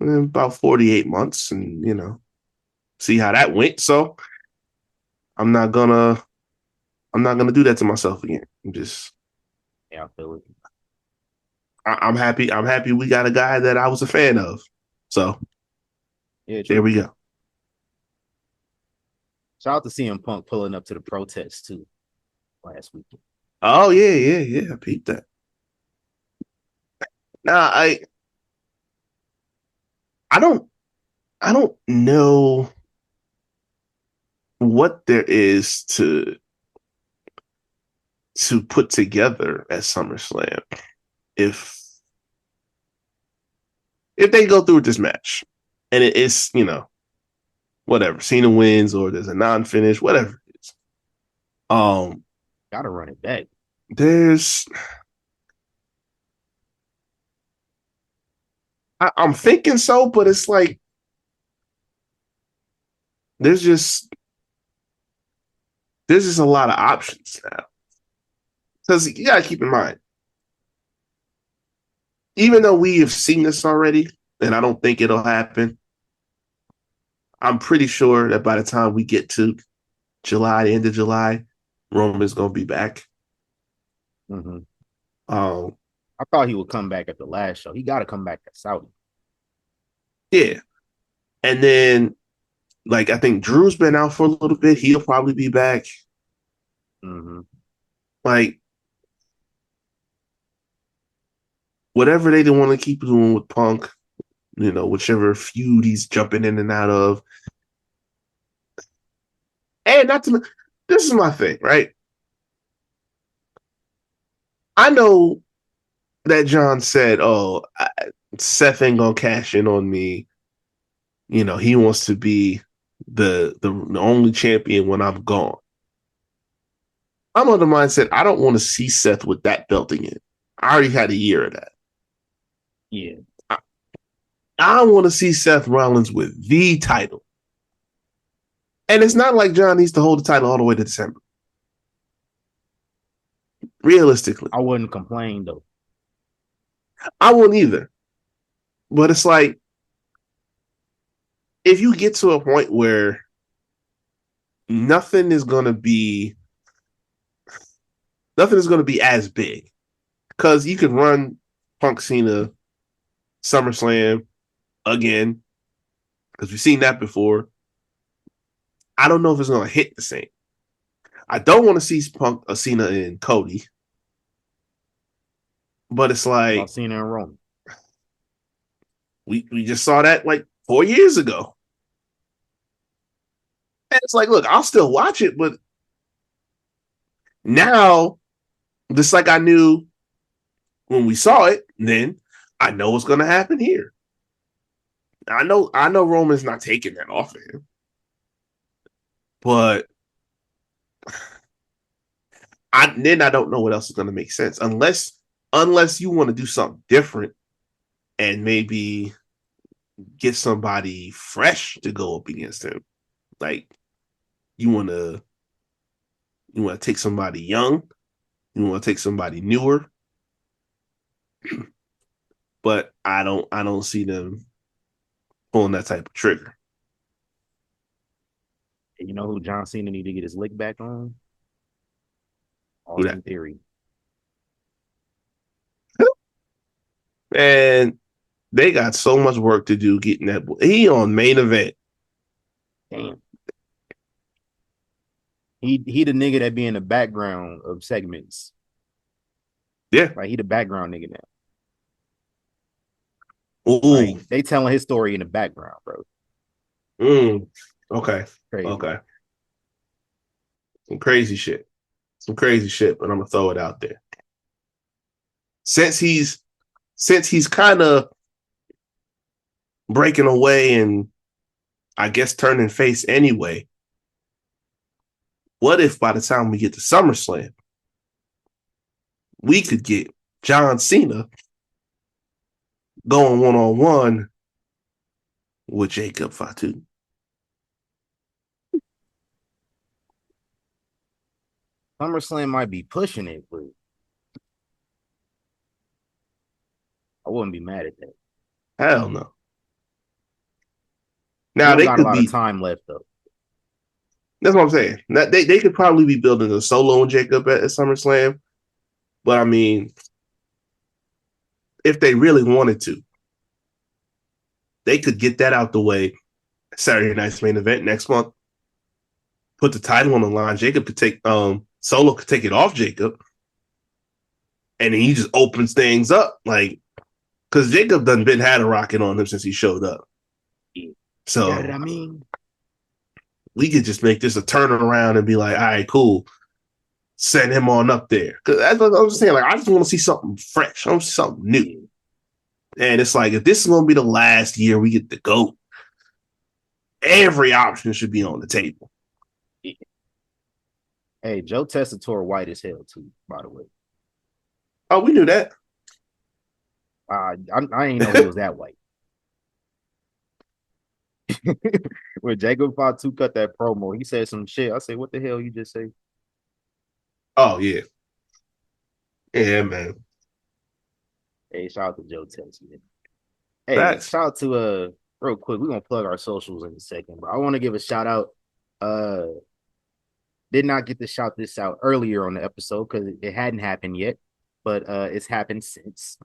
about 48 months, and see how that went. So I'm not gonna do that to myself again. I feel it. I'm happy. I'm happy we got a guy that I was a fan of. So there we go. Shout out to CM Punk pulling up to the protest too last weekend. Oh yeah. I peeped that. Nah, I don't know what there is to put together at SummerSlam if they go through with this match and it is, whatever, Cena wins or there's a non-finish, whatever it is. Gotta run it back. I'm thinking so, but it's like there's just a lot of options now. Because you gotta keep in mind, even though we have seen this already, and I don't think it'll happen, I'm pretty sure that by the time we get to July, the end of July, Roman's gonna be back. Mm-hmm. I thought he would come back at the last show. He got to come back at Saudi. Yeah, and then I think Drew's been out for a little bit. He'll probably be back. Mm-hmm. Whatever they want to keep doing with Punk, whichever feud he's jumping in and out of. And this is my thing, right? I know that John said, Seth ain't gonna cash in on me. He wants to be the only champion when I'm gone. I'm on the mindset, I don't want to see Seth with that belt again. I already had a year of that. Yeah. I want to see Seth Rollins with the title. And it's not like John needs to hold the title all the way to December. Realistically. I wouldn't complain, though. I wouldn't either. But it's like, if you get to a point where nothing is going to be as big, because you can run Punk Cena SummerSlam again, because we've seen that before. I don't know if it's going to hit the same. I don't want to see Punk Cena and Cody, but it's like Cena and Roman. We just saw that 4 years ago. And it's like, look, I'll still watch it, but now, just like I knew when we saw it, then I know what's going to happen here. I know Roman's not taking that off of him. But I don't know what else is going to make sense unless you want to do something different and maybe get somebody fresh to go up against him. You want to take somebody young, you want to take somebody newer. But I don't see them pulling that type of trigger. You know who John Cena need to get his lick back on? Austin Theory. And they got so much work to do getting that. He on main event. Damn. He the nigga that be in the background of segments. Yeah. He the background nigga now. Ooh. They telling his story in the background, bro. Okay. Crazy. Okay. Some crazy shit, but I'm gonna throw it out there. Since he's kind of breaking away and I guess turning face anyway, what if by the time we get to SummerSlam, we could get John Cena going one-on-one with Jacob Fatu. SummerSlam might be pushing it, but I wouldn't be mad at that. Hell no. Now Now they got a could lot be. of time left though. That's what I'm saying. That they could probably be building a Solo and Jacob at SummerSlam, but I mean, if they really wanted to, they could get that out the way. Saturday night's main event next month. Put the title on the line. Jacob could take Solo could take it off Jacob, and then he just opens things up like because Jacob done been had a rocket on him since he showed up. So You know what I mean? We could just make this a turnaround and be like, all right, cool. Send him on up there. Because that's what I was saying. Like, I just want to see something fresh. I want to see something new. And it's like, if this is going to be the last year we get the GOAT, every option should be on the table. Hey, Joe Tessitore white as hell too, by the way. Oh, we knew that. I ain't know he was that white. When Jacob Fatu cut that promo, he said some shit. I said, what the hell you just say? Oh, yeah. Yeah, man. Hey, shout out to Joe Tess, man. Hey, Facts. shout out to real quick, we're gonna plug our socials in a second, but I want to give a shout out. Did not get to shout this out earlier on the episode because it hadn't happened yet, but it's happened since.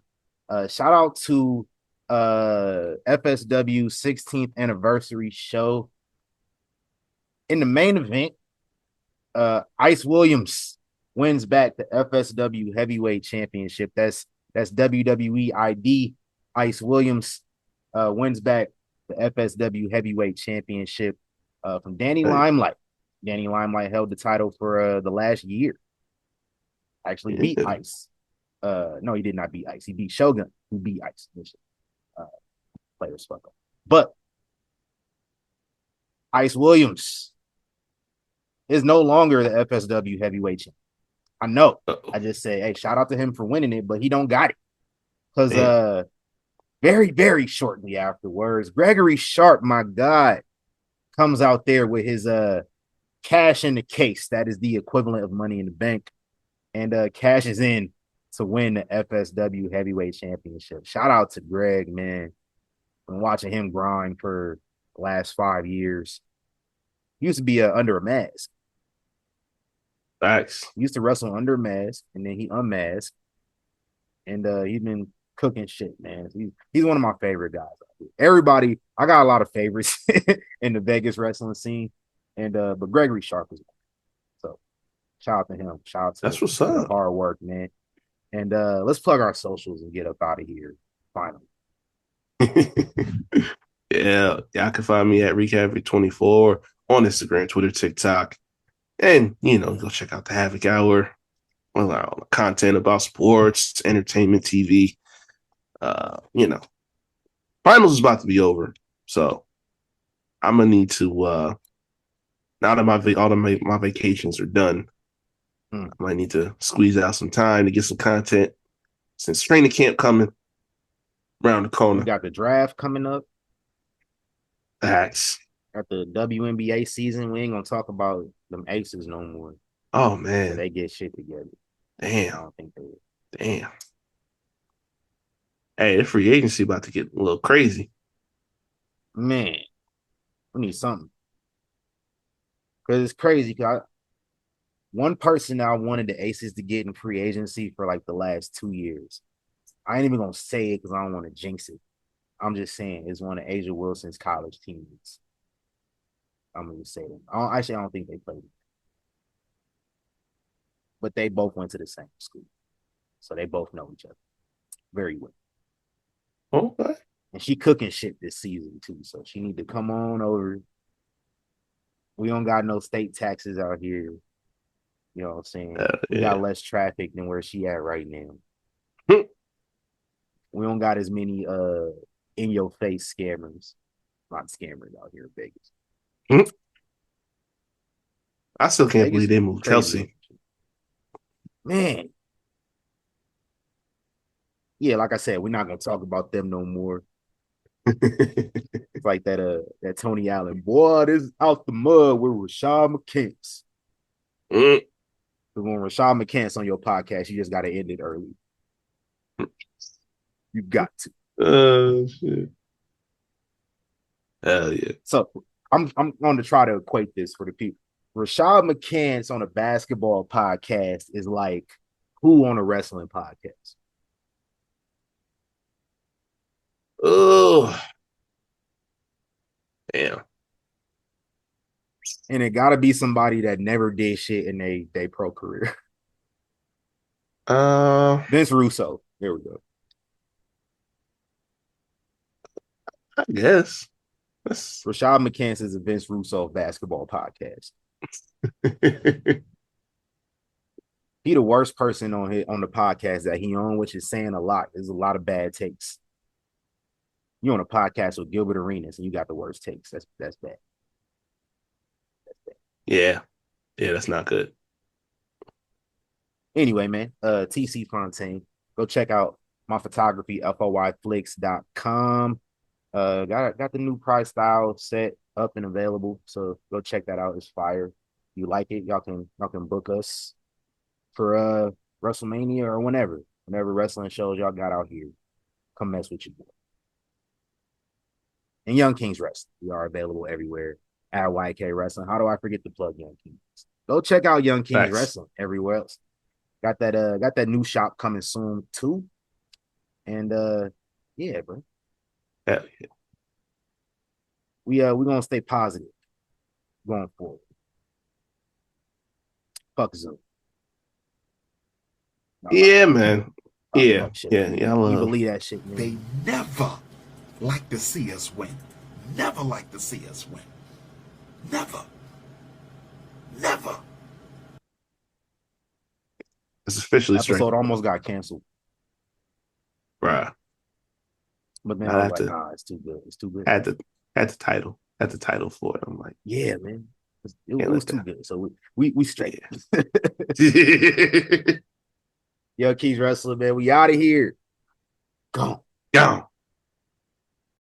Shout out to FSW 16th anniversary show. In the main event, Ice Williams wins back the FSW Heavyweight Championship. That's WWE ID. Ice Williams wins back the FSW Heavyweight Championship from Danny Limelight. Danny Limelight held the title for the last year. Actually beat Ice. No, he did not beat Ice. He beat Shogun, who beat Ice. Players fuck up. But Ice Williams is no longer the FSW heavyweight champion. I know. I just say, hey, shout out to him for winning it, but he don't got it. Because very, very shortly afterwards, Gregory Sharp, my God, comes out there with his cash in the case. That is the equivalent of Money in the Bank. And cashes in to win the FSW heavyweight championship. Shout out to Greg, man. Been watching him grind for the last 5 years. He used to be under a mask. Facts. He used to wrestle under a mask, and then he unmasked. And he's been cooking shit, man. He's one of my favorite guys. Everybody, I got a lot of favorites in the Vegas wrestling scene. And but Gregory Sharp is one. So shout out to him. Shout out to That's what's up. Hard work, man. And let's plug our socials and get up out of here. Finally. Yeah, y'all can find me at Recap24 on Instagram, Twitter, TikTok. And, go check out the Havoc Hour. Well, all the content about sports, entertainment, TV. Finals is about to be over. So I'm going to need to, now that all of my vacations are done, I might need to squeeze out some time to get some content since training camp coming around the corner. We got the draft coming up. Facts. Got the WNBA season. We ain't gonna talk about them aces no more. Oh man, they get shit together. Damn. I don't think they will. Damn. Hey, the free agency about to get a little crazy. Man, we need something. Because it's crazy. One person I wanted the Aces to get in free agency for like the last 2 years. I ain't even gonna say it because I don't want to jinx it. I'm just saying it's one of Asia Wilson's college teammates. I'm gonna say them. I don't think they played. But they both went to the same school. So they both know each other very well. Okay. And she cooking shit this season too. So she need to come on over. We don't got no state taxes out here. You know what I'm saying? We got less traffic than where she at right now. We don't got as many in your face scammers. Not scammers out here in Vegas. I still can't believe they moved Kelsey. Man. Yeah, like I said, we're not gonna talk about them no more. It's like that Tony Allen. Boy, this is out the mud with Rashad McCants. Mm. But when Rashad McCants on your podcast, you just got to end it early. You got to. Shit. Hell yeah. So I'm going to try to equate this for the people. Rashad McCants on a basketball podcast is like who on a wrestling podcast? Oh, damn. And it got to be somebody that never did shit in they pro career. Vince Russo. There we go. I guess. Rashad McCants is a Vince Russo basketball podcast. He the worst person on the podcast that he on, which is saying a lot. There's a lot of bad takes. You on a podcast with Gilbert Arenas and you got the worst takes. That's bad. That's bad. Yeah, that's not good. Anyway, man, TC Fontaine, go check out my photography, foyflix.com. Got the new price style set up and available, so go check that out. It's fire. If you like it, y'all can book us for WrestleMania or whenever wrestling shows y'all got out here. Come mess with your boy. And Young Kings Wrestling, we are available everywhere at YK Wrestling. How do I forget to plug Young Kings? Go check out Young Kings Wrestling everywhere else. Got that new shop coming soon too. And yeah, bro. Yeah. We're gonna stay positive going forward. Fuck Zoom. Yeah, man. Yeah. I love. You believe that shit, man. They never like to see us win. Never like to see us win. Never. It's officially episode almost got canceled. Bruh. But then I was like, nah, it's too good. It's too good. Had the title for it. I'm like, yeah, man. It was too good. So we straight. Yo, Keys Wrestling, man. We out of here. Gone.